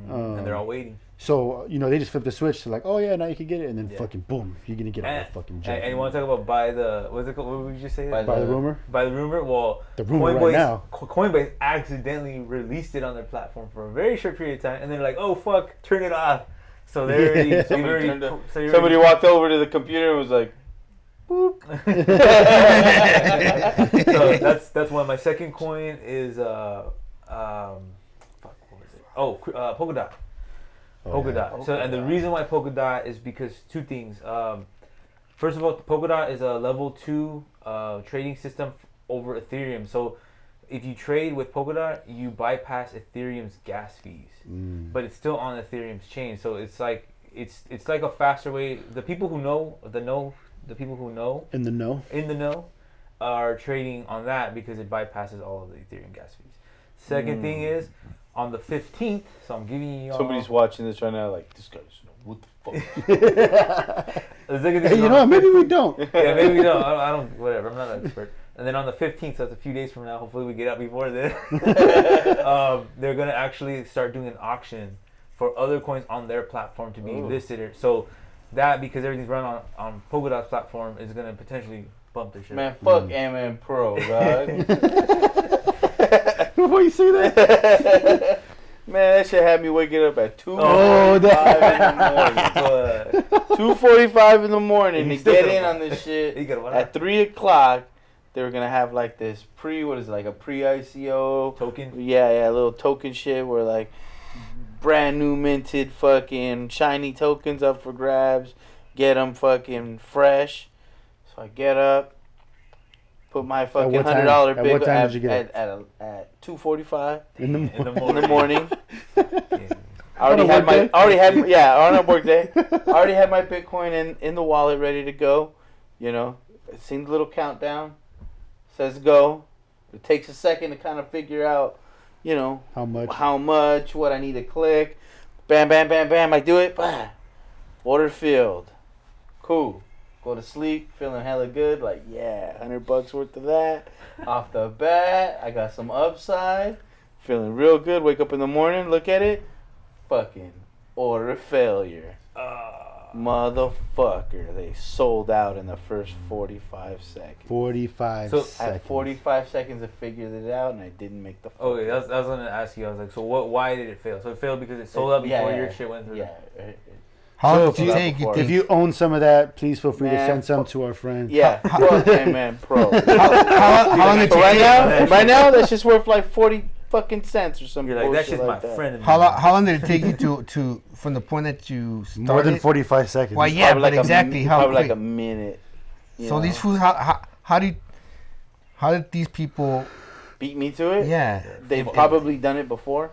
And they're all waiting. So they just flip the switch to like, oh yeah, now you can get it, and then Yeah. fucking boom, you're gonna get all the fucking junk. And you want to talk about buy the what's it called? What would you just say? Buy By the rumor, By the rumor? Well, The rumor right now. Coinbase accidentally released it on their platform for a very short period of time, and they're like, "Oh fuck, turn it off." So they already, Yeah. Somebody walked over to the computer and was like, "Boop." So that's one. My second coin is fuck, what was it? Oh, Polkadot. Polkadot. So, and the reason why Polkadot is because two things. First of all, Polkadot is a level 2 trading system over Ethereum. So, if you trade with Polkadot, you bypass Ethereum's gas fees, but it's still on Ethereum's chain. So it's like a faster way. The people who know in the know. are trading on that because it bypasses all of the Ethereum gas fees. Second thing is on the 15th. So I'm giving you all. Somebody's watching this right now, like this guy's. What the fuck? Hey, you know what? Maybe we don't. Yeah, maybe we don't. I don't. Whatever. I'm not an expert. And then on the 15th, so that's a few days from now. Hopefully, we get out before then. They're gonna actually start doing an auction for other coins on their platform to be listed. So that because everything's run on Polkadot's platform is gonna potentially bump their shit. Man, fuck MM Pro, dog. Before you say that, Man, that shit had me waking up at 2:45 that- in the morning. 2:45 in the morning You to still get gotta in buy- on this shit. You gotta buy At 3 o'clock, they were gonna have like this like a pre-ICO token. Yeah, a little token shit where like brand new minted fucking shiny tokens up for grabs. Get them fucking fresh. So I get up, put my fucking what time? $100 At big what time did you get at 2:45 in the In the morning. in the morning. I On a work day? on a work day. I already had my Bitcoin in the wallet ready to go. You know, it seen the little countdown. Says go. It takes a second to kind of figure out, you know, How much? what I need to click. Bam, bam, bam, bam. I do it. Bah. Order filled. Cool. Go to sleep, feeling hella good. Like, yeah, $100 worth of that. Off the bat, I got some upside. Feeling real good. Wake up in the morning, look at it. Fucking order failure. Motherfucker. They sold out in the first 45 seconds. 45 So, seconds. I had 45 seconds to figure it out, and I didn't make the fuck. Okay, I was gonna ask you. I was like, so what? Why did it fail? So it failed because it sold out before your shit went through. Yeah. How long So did you if- take? You if think? If you own some of that, please feel free to Man, send some fuck- to our friend. Yeah. Fuck man, Pro. how long did So you take? right now, that's just worth like 40 fucking cents or something. You're like, that's just my friend. How long did it take you to from the point that you started? More than 45 seconds. Well, yeah, but exactly how Probably quick. like a minute. you So know. these fools, how did these people? Beat me to it. Yeah, They've probably done it before.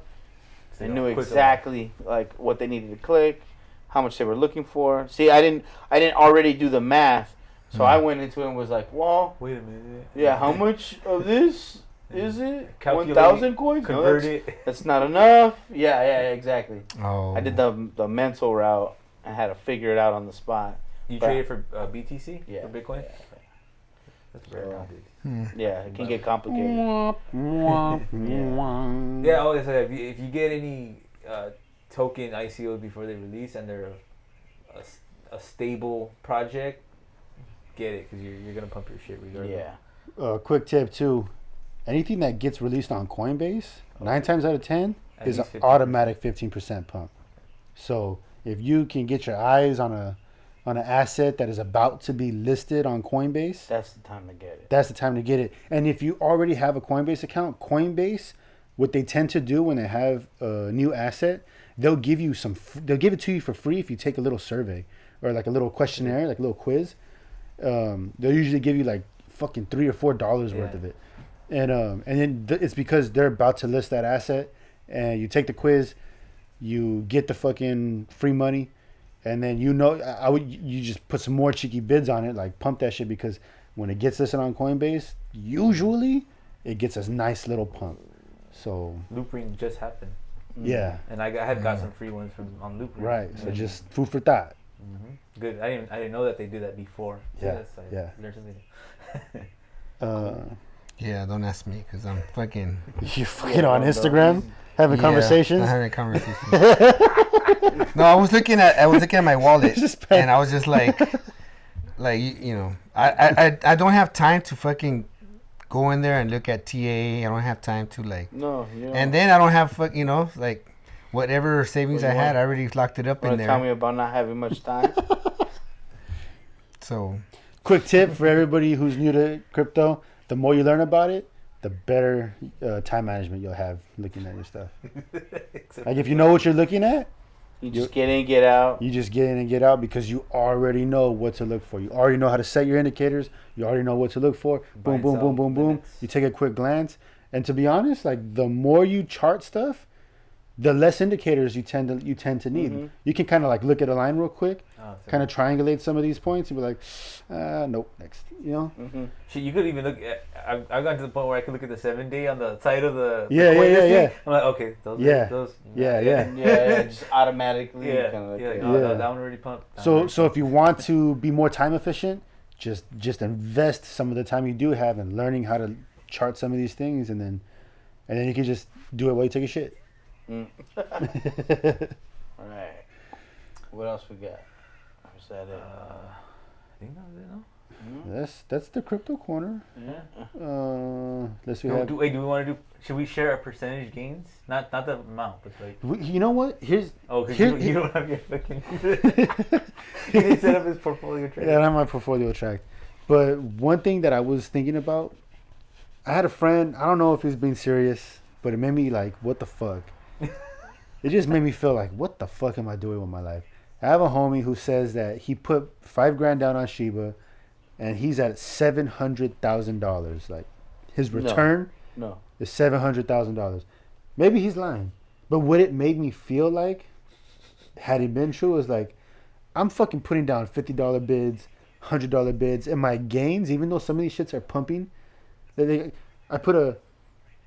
They knew exactly like what they needed to click, how much they were looking for. See, I didn't already do the math, so I went into it and was like, well, Wait a minute. yeah, how much of this is it? Calculate, 1,000 coins? No, Convert that's, it. that's not enough. Yeah, exactly. Oh, I did the mental route. I had to figure it out on the spot. You But- traded for BTC? Yeah. For Bitcoin? Yeah, That's very So- complicated. yeah, it can get complicated. Yeah, oh, so if you get any token ICOs before they release and they're a stable project, get it because you're going to pump your shit regardless. Yeah. Quick tip too. Anything that gets released on Coinbase, 9 times out of 10, At is an least 15%. automatic 15% pump. So if you can get your eyes on an asset that is about to be listed on Coinbase, That's the time to get it. that's the time to get it. And if you already have a Coinbase account, Coinbase, what they tend to do when they have a new asset, they'll give it to you for free if you take a little survey or like a little questionnaire, like a little quiz. They'll usually give you like fucking $3 or $4 worth of it. And then it's because they're about to list that asset, and you take the quiz, you get the fucking free money, and then you just put some more cheeky bids on it, like pump that shit, because when it gets listed on Coinbase, usually it gets a nice little pump. So Loopring just happened, yeah, and I had got some free ones on Loopring. right. So just food for thought. Good. I didn't know that they do that before. So Yeah, yeah. Learned something. Yeah, don't ask me because I'm fucking. You fucking on Instagram having conversations. I'm having conversations. No, I was looking at my wallet and I was just like you know, I don't have time to fucking go in there and look at TA. I don't have time to like. No, you know. And then I don't have like whatever savings I had, I already locked it up in Want to tell me there. about not having much time? So. Quick tip for everybody who's new to crypto: the more you learn about it, the better time management you'll have looking at your stuff. Like if you know what you're looking at, You just get in, get out. you just get in and get out because you already know what to look for. You already know how to set your indicators. You already know what to look for. Buy Boom, and boom, sell boom, boom, boom. limits. You take a quick glance. And to be honest, like the more you chart stuff, the less indicators you tend to need. Mhm. You can kind of like look at a line real quick, Oh, so- kind of triangulate some of these points, and be like, nope, next. You know? Mm-hmm. Shit, you could even look at. I've gotten to the point where I can look at the 7-day on the side of the Yeah, coin yeah, listing. yeah. I'm like, okay, those. Yeah. Those. Yeah. Yeah, just automatically. Yeah. Kinda like Yeah. that. Oh, Yeah. that one already pumped. So if you want to be more time efficient, just invest some of the time you do have in learning how to chart some of these things, and then you can just do it while you take a shit. Mm. All right. What else we got? Or is that it? I think that was it. No. That's the crypto corner. Yeah. Let's see. Do we want to do? Should we share our percentage gains? Not the amount, but like. You know what? Here's Oh, because Here- you don't have your fucking. He didn't set up his portfolio trade. yeah, I don't have my portfolio tracked. But one thing that I was thinking about, I had a friend. I don't know if he's being serious, but it made me like, what the fuck? It just made me feel like, what the fuck am I doing with my life? I have a homie who says that he put $5,000 down on Shiba, and he's at $700,000. Like his No. return No. is $700,000. Maybe he's lying, but what it made me feel like, had it been true, is like I'm fucking putting down $50 bids, $100 bids, and my gains, even though some of these shits are pumping, I put a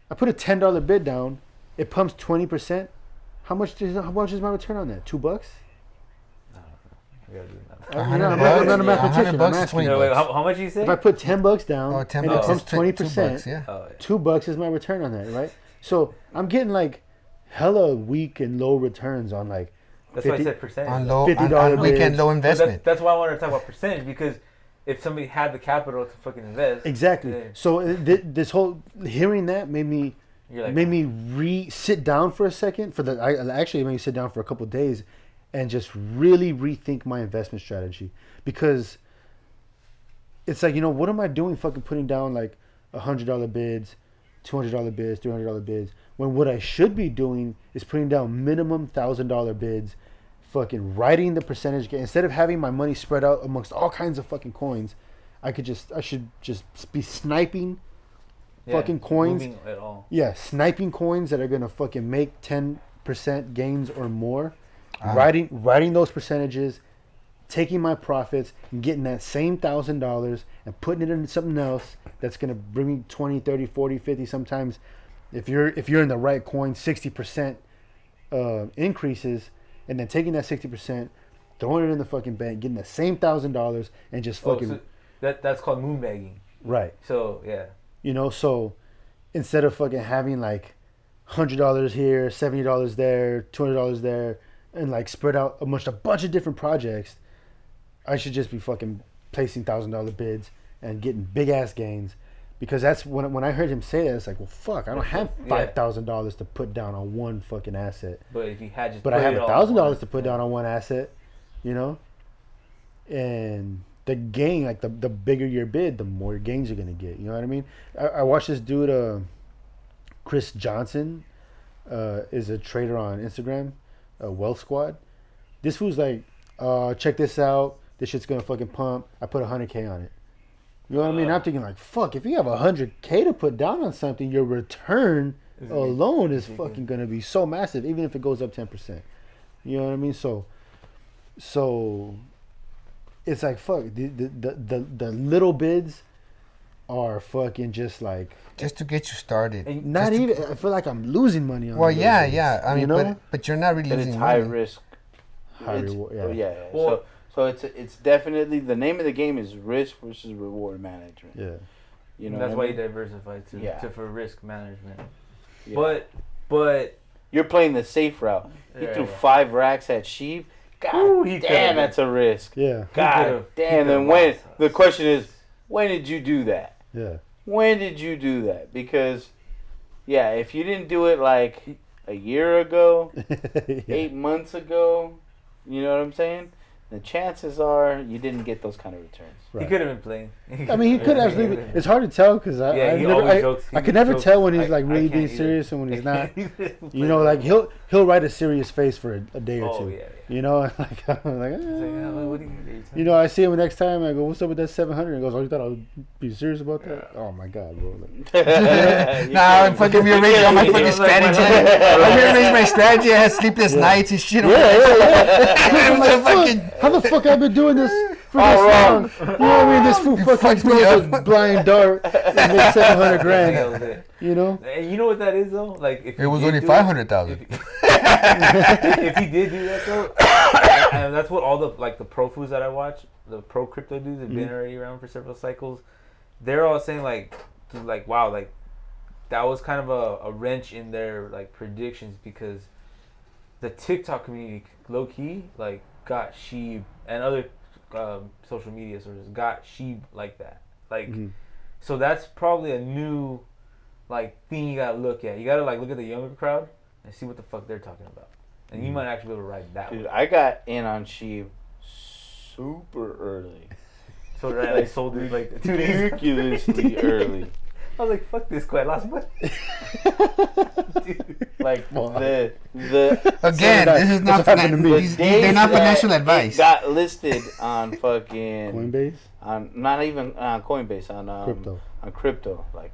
$10 bid down, it pumps 20%. How much is my return on that? $2? We gotta do that. You know, I'm not a mathematician. $100 I'm is asking. 20 No, wait, bucks. how much did you say? If I put $10 down Oh, 10 and it bucks. pumps is $2, 20%, yeah. Oh, yeah. $2 is my return on that, right? So I'm getting like hella weak and low returns on like That's why I 50 said percentage. On though. low, $50 on weekend bids. low But investment. that's why I wanted to talk about percentage, because if somebody had the capital to fucking invest, Exactly. then So this whole hearing that made me you're like, made me sit down for a second. Actually it made me sit down for a couple of days and just really rethink my investment strategy, because it's like, what am I doing? Fucking putting down like $100 bids, $200 bids, $300 bids, when what I should be doing is putting down minimum $1,000 bids, fucking writing the percentage gain. Instead of having my money spread out amongst all kinds of fucking coins, I should just be sniping yeah, fucking coins. moving at all. Yeah, sniping coins that are gonna fucking make 10% gains or more. Writing those percentages, taking my profits and getting that same $1,000 and putting it into something else that's gonna bring me 20, 30, 40, 50. Sometimes, if you're in the right coin, 60% increases, and then taking that 60%, throwing it in the fucking bank, getting the same $1,000 and just Oh, fucking so that's called moonbagging. right. So yeah, So instead of fucking having like $100 here, $70 there, $200 there, and like spread out amongst a bunch of different projects, I should just be fucking placing $1,000 bids and getting big ass gains. Because that's when I heard him say that, it's like, well, fuck, I don't have Yeah. $5,000 to put down on one fucking asset. But if you had just But put I have it all $1,000 on to put down on one asset, you know? And the gain, like the bigger your bid, the more gains you're gonna get. You know what I mean? I watched this dude, Chris Johnson, is a trader on Instagram, Wealth Squad. This fool's like, check this out. This shit's gonna fucking pump. I put 100K on it. You know what I mean? I'm thinking like, fuck. If you have 100K to put down on something, your return alone is fucking gonna be so massive, even if it goes up 10%. You know what I mean? So it's like, fuck. The little bids are fucking just like Just to get you started. not even. I feel like I'm losing money on. Well, the little yeah, bids, yeah. I mean, you know? but you're not really And losing it's high money. risk. High It's- reward, oh, yeah. yeah. Well- so it's definitely the name of the game is risk versus reward management. Yeah. You know, That's what why I you mean? diversify too, Yeah. for risk management. Yeah. But You're playing the safe route. He Yeah, threw yeah. 5 racks at Sheep. God Ooh, he damn, could've that's a risk. Yeah. God could've- he damn. could've And when lost us. the question is, when did you do that? Yeah. When did you do that? Because, yeah, if you didn't do it like a year ago, Yeah. 8 months ago, you know what I'm saying? The chances are you didn't get those kind of returns. he Right. could have been playing. I mean, he could absolutely. It's hard to tell because Yeah, he always jokes. I can never jokes. tell when he's I- like I really can't being either. serious and when he's not. He couldn't You play know, that. like he'll write a serious face for a day or Oh, two. yeah, yeah. You know, like I'm like, It's like, what do you know, I see him the next time. I go, "What's up with that 700?" He goes, "Oh, you thought I would be serious about that?" Oh my god, bro! Like, Nah, I'm fucking rearranging all my fucking strategy. I rearranged my strategy. I had sleepless nights and shit. I'm like, fuck, how the fuck I've been doing this for this long? You know what I mean? This fool fucking fucked me throws a up. blind dart and makes 700 That grand. was it. You know? And you know what that is though? Like if It he was did only do 500,000. If he did do that though, and that's what all the the pro foods that I watch, the pro crypto dudes have been already around for several cycles. They're all saying like wow, like that was kind of a wrench in their like predictions because the TikTok community low key like got sheep and other social media sources got sheep like that. Like so that's probably a new like thing you gotta look at. You gotta like look at the younger crowd and see what the fuck they're talking about. And you might actually be able to ride that Dude, one. I got in on Sheep super early. So right, I sold it like 2 days. Ridiculously early. I was like, fuck this, quite lost money. Dude. Like Fuck. the Again, this is not That's what happened to me. they're not day financial that advice. It got listed on fucking Coinbase, on not even on Coinbase on crypto. on crypto like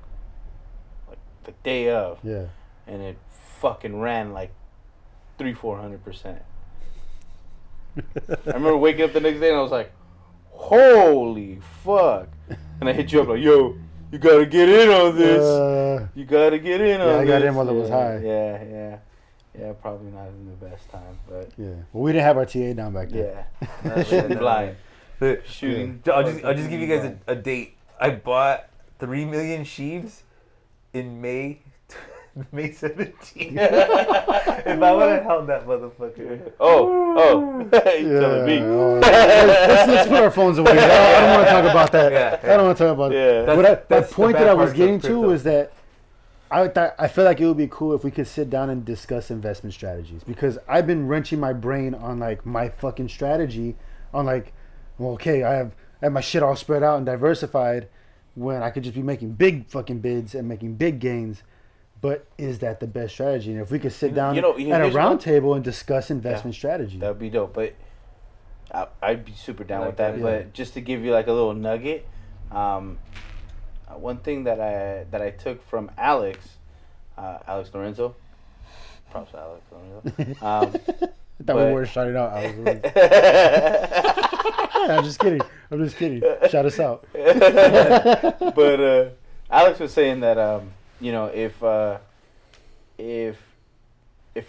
the day of, Yeah. and it fucking ran like 300-400%. I remember waking up the next day and I was like, holy fuck. And I hit you up like, yo, you gotta get in on this. You gotta get in on this. I got in while it was high. Yeah, probably not in the best time, but Yeah. Well, we didn't have our TA down back then. yeah. Shooting blind. But Shooting. I'll just give you guys a date. I bought 3 million sheaves in May 17th. If I would have held that motherfucker. Oh, you telling me. Let's put our phones away. I don't want to talk about that. Yeah. I don't want to talk about Yeah. it. That's The the point bad that I was parts of getting to crypto. was that I feel like it would be cool if we could sit down and discuss investment strategies because I've been wrenching my brain on like my fucking strategy on like, well, okay, I have my shit all spread out and diversified when I could just be making big fucking bids and making big gains. But is that the best strategy? And if we could sit down at a here's round one- table and discuss investment strategy. That would be dope, but I'd be super down Like with that. that, yeah. But just to give you like a little nugget, one thing that I took from Alex Lorenzo, props to Alex Lorenzo. I thought we but- were shouting out. I'm just kidding. Shout us out. But Alex was saying that you know if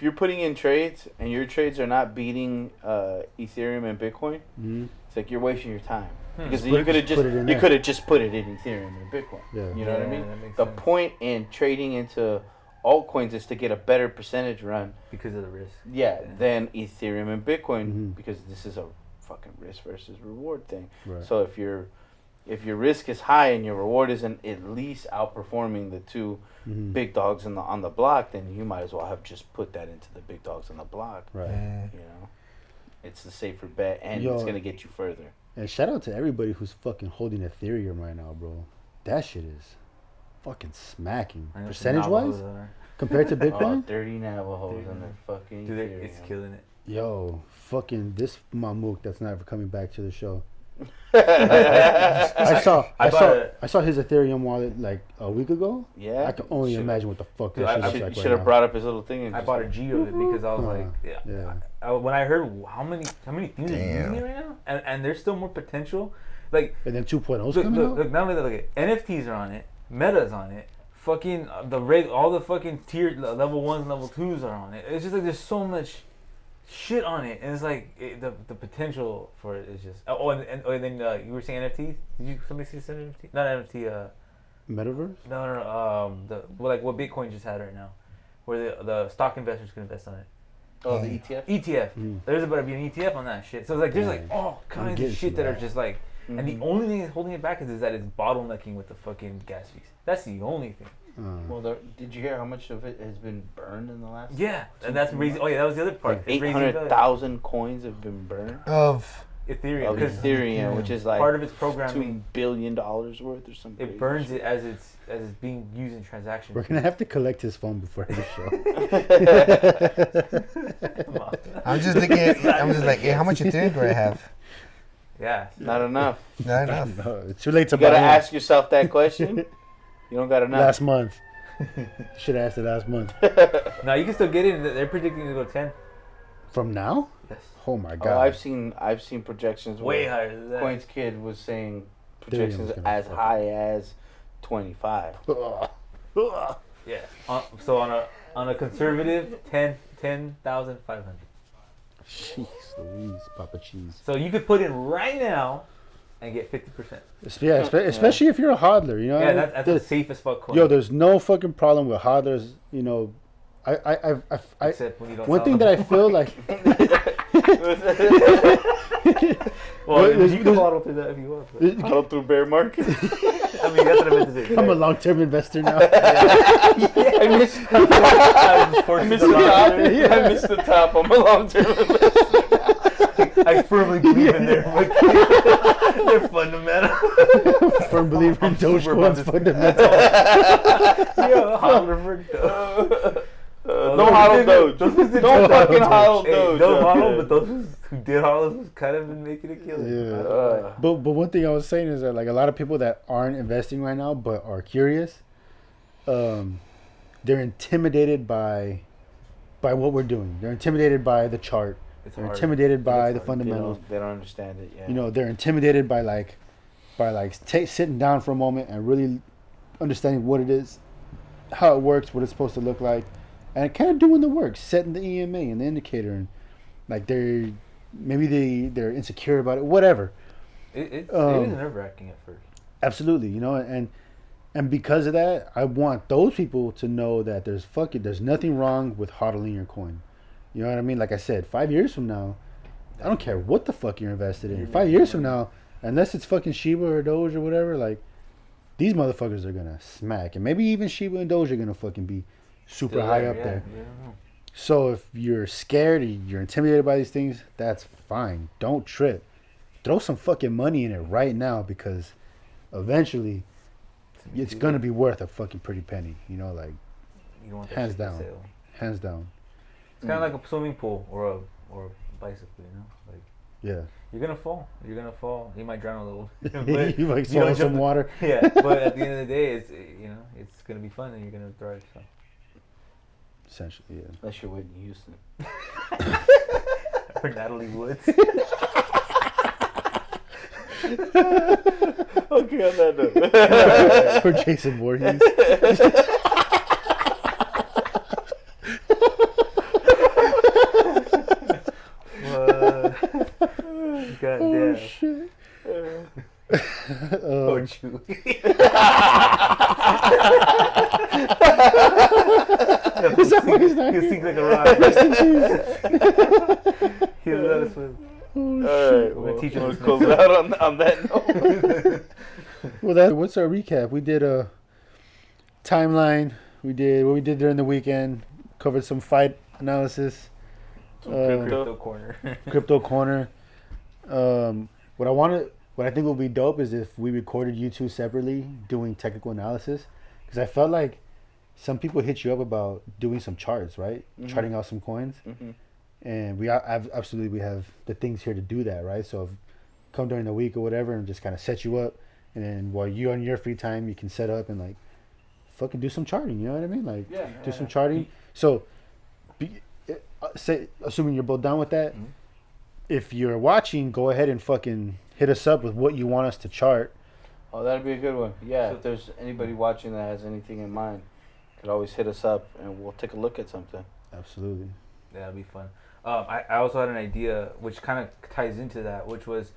you're putting in trades and your trades are not beating Ethereum and Bitcoin, it's like you're wasting your time because Just you could have put it in there. just put it in Ethereum and Bitcoin. Yeah. You know what I Yeah, mean? that makes The sense. point in trading into altcoins is to get a better percentage run, Because of the risk. than Ethereum and Bitcoin Mhm. because this is a fucking risk versus reward thing. Right. So if you're if your risk is high and your reward isn't at least outperforming the two big dogs on the block, then you might as well have just put that into the big dogs on the block. Right. You know, it's the safer bet, and it's gonna get you further. And shout out to everybody who's fucking holding Ethereum right now, bro. That shit is fucking smacking. Percentage wise, compared to Bitcoin. 30 Navajos on their fucking. Dude, it's killing it. Yo, fucking this Mamook that's never coming back to the show. I saw his Ethereum wallet like a week ago. Yeah, I can only imagine what the fuck that shit looks like. Should have brought up his little thing. And I bought a G of it because I was when I heard how many things are using it right now, and there's still more potential. Like, and then 2.0's coming out. Look, not only that, look, NFTs are on it, Meta's on it, fucking all the fucking tier level 1s and level 2s are on it. It's just like there's so much shit on it, and it's like the potential for it is just. And then you were saying NFTs. Did somebody say NFT? Not NFT. Metaverse? No. What Bitcoin just had right now, where the stock investors can invest on it. Oh, the ETF. ETF. There's about to be an ETF on that shit. So it's like there's like all kinds of shit that are just like. And the only thing that's holding it back is that it's bottlenecking with the fucking gas fees. That's the only thing. Well, did you hear how much of it has been burned in the last? Yeah, and that's raising. Oh yeah, that was the other part. Like 800,000 coins have been burned of Ethereum, which is like part of its programming, $2 billion worth or something. It burns it as it's being used in transactions. We're gonna have to collect his phone before the show. I'm just looking at. I'm just like, hey, how much Ethereum do I have? Yeah, not enough. Not enough. No, it's too late to. You gotta ask yourself that question. You don't got enough. Last month. Should have asked it last month. No, you can still get it. They're predicting to go 10. From now? Yes. Oh my god. Oh, I've seen projections way higher than that. Coins Kid was saying projections as high as 25. Yeah. So on a conservative 10,500. Jeez Louise, Papa Cheese. So you could put in right now and get 50%. Yeah, especially if you're a hodler, you know. Yeah, that's the safest fuck coin. Yo, there's no fucking problem with hodlers, you know. Except when you don't one thing that I feel like. Well, you can model through that if you want. Model through bear market. I mean, that's what I meant to say. I'm a long-term investor now. I missed the top. I'm a long-term investor. I firmly believe in their fundamental. Firm believer in Dogecoin's fundamental. No hodl Doge. No fucking hodl Doge. No hodl, but those who did hodl was kind of been making it kill. Yeah. But one thing I was saying is that like a lot of people that aren't investing right now but are curious, they're intimidated by what we're doing. They're intimidated by the chart. They're intimidated by the fundamentals. They don't understand it. Yeah. You know, they're intimidated by sitting down for a moment and really understanding what it is, how it works, what it's supposed to look like, and kind of doing the work, setting the EMA and the indicator, and like they're insecure about it, whatever. It is nerve-wracking at first. Absolutely, you know, and because of that, I want those people to know that there's nothing wrong with hodling your coin. You know what I mean? Like I said, 5 years from now, I don't care what the fuck you're invested in. 5 years from now, unless it's fucking Shiba or Doge or whatever, like these motherfuckers are gonna smack, and maybe even Shiba and Doge are gonna fucking be super high up there. Yeah. So if you're scared or you're intimidated by these things, that's fine. Don't trip. Throw some fucking money in it right now, because eventually it's gonna be worth a fucking pretty penny. You know, like you don't want hands down. Hands down. It's kind of like a swimming pool or a bicycle, you know, like yeah. You're gonna fall. You might drown a little. You might swallow some water. Yeah, but at the end of the day, it's gonna be fun and you're gonna thrive. So. Essentially, yeah. Unless you're Whitney Houston. Or Natalie Woods. Okay, on that note. Or Jason Voorhees. Goddamn. Oh shit. Oh, Chewy. Is that what his name? He sings like a rock. Rest in peace. He'll let us swim. All right, We're gonna teach him. Close it out on that note. Well, what's our recap? We did a timeline. We did what we did during the weekend. Covered some fight analysis. Crypto corner. Crypto corner. What I think would be dope is if we recorded you two separately doing technical analysis, because I felt like some people hit you up about doing some charts, right? Mhm. Charting out some coins, and we have the things here to do that, right? So if, come during the week or whatever, and just kind of set you up, and then while you on your free time, you can set up and like fucking do some charting. You know what I mean? Like do some charting. So, assuming you're both down with that, if you're watching, go ahead and fucking hit us up with what you want us to chart. Oh, that'd be a good one. Yeah, if there's anybody watching that has anything in mind, could always hit us up and we'll take a look at something. Absolutely. Yeah, that'd be fun. I also had an idea which kind of ties into that, which was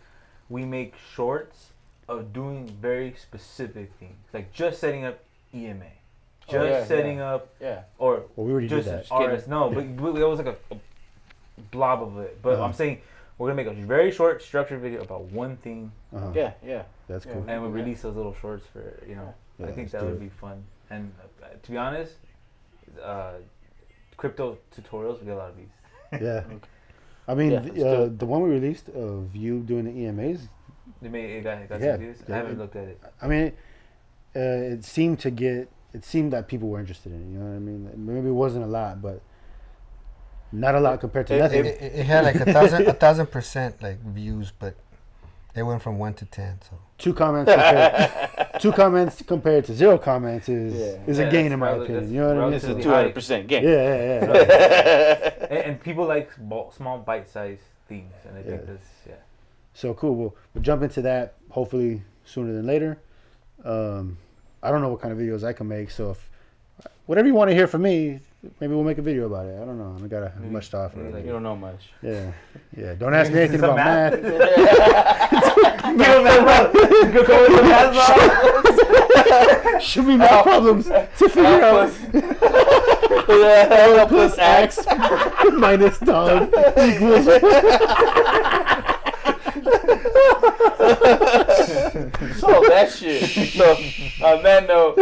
we make shorts of doing very specific things, like just setting up EMA, setting up, or Well, we already did that. RS. No, but that was like a blob of it. But I'm saying we're gonna make a very short, structured video about one thing. Yeah. That's cool. And we release those little shorts for Yeah, I think let's that do would it. be fun. And to be honest, crypto tutorials, we get a lot of these. Yeah. I mean, Yeah, let's do it. the one we released of you doing the EMAs, It got Yeah, some views. yeah, I haven't looked at it. I mean, it seemed that people were interested in it. You know what I mean? Maybe it wasn't a lot, but not a lot compared to nothing. It had like 1,000% like views, but it went from 1 to 10. So Two comments compared to 0 comments is a gain in my opinion. You know what I mean? It's a Relatively 200% gain. Yeah. And people like small bite-sized things, and I think that's So cool. We'll jump into that hopefully sooner than later. I don't know what kind of videos I can make, so if whatever you want to hear from me, maybe we'll make a video about it. I don't know. I got much to offer. maybe You don't know much. Yeah. Don't ask me anything about math. Show me math problems to figure out. L plus X. Minus dog equals. So that shit. So on that note,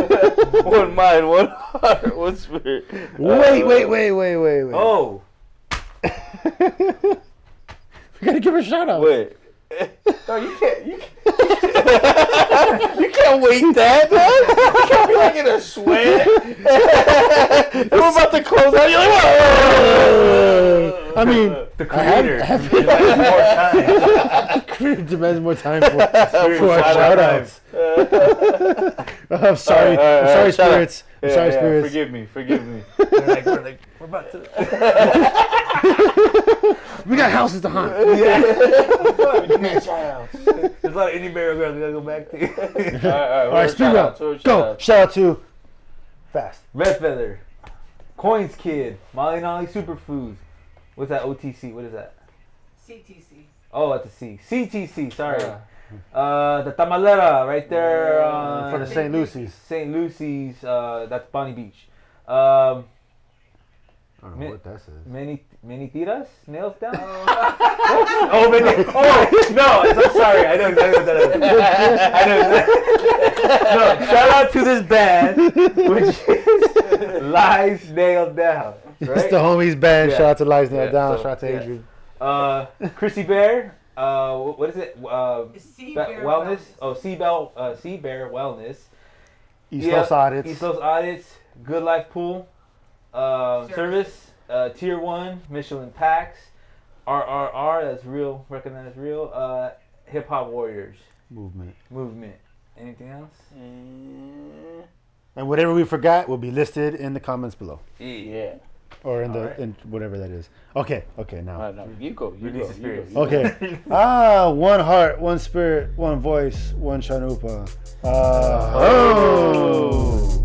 one mind, one heart, one spirit. Wait. Oh, We gotta give her a shout out. Wait. No, you can't. You can't wait that, man. You can't be like in a sweat. We're about to close out. You're like, whoa. I mean, the creator. Creator demands more time for our shout outs. I'm sorry. All right, I'm sorry, shout out. spirits. I'm sorry, spirits. Forgive me. We're about to. We got houses to hunt. There's a lot of indie barrel girls we gotta go back to. All right, speed round. Go. Shout out to Fast. Red Feather, Coins Kid, Molly Nolly Superfoods. What's that OTC? What is that? CTC. Oh, at the C. CTC, sorry. The Tamalera right there. For the St. Lucy's. St. Lucy's, that's Bonnie Beach. I don't know what that says. Many tiras? Nails down? Oh, no, I'm sorry. I know exactly what that is. No, shout out to this band, which is Lies Nailed Down. Right? It's the homies band. Yeah. Shout out to Lies Nailed Yeah, Down. so, Shout out to yeah. Adrian. Chrissy Bear. What is it? Sea Bear Wellness. Wellness. Oh, Sea Bear Wellness. East Los Audits. East Los Audits. Good Life Pool. Service. Tier 1. Michelin Packs. RRR. That's real. Recognized real. Hip Hop Warriors. Movement. Anything else? And whatever we forgot will be listed in the comments below. Yeah. Or in in whatever that is. Okay, now. No, you go. Release the spirits. Okay. One heart, one spirit, one voice, one Shanupa. Oh.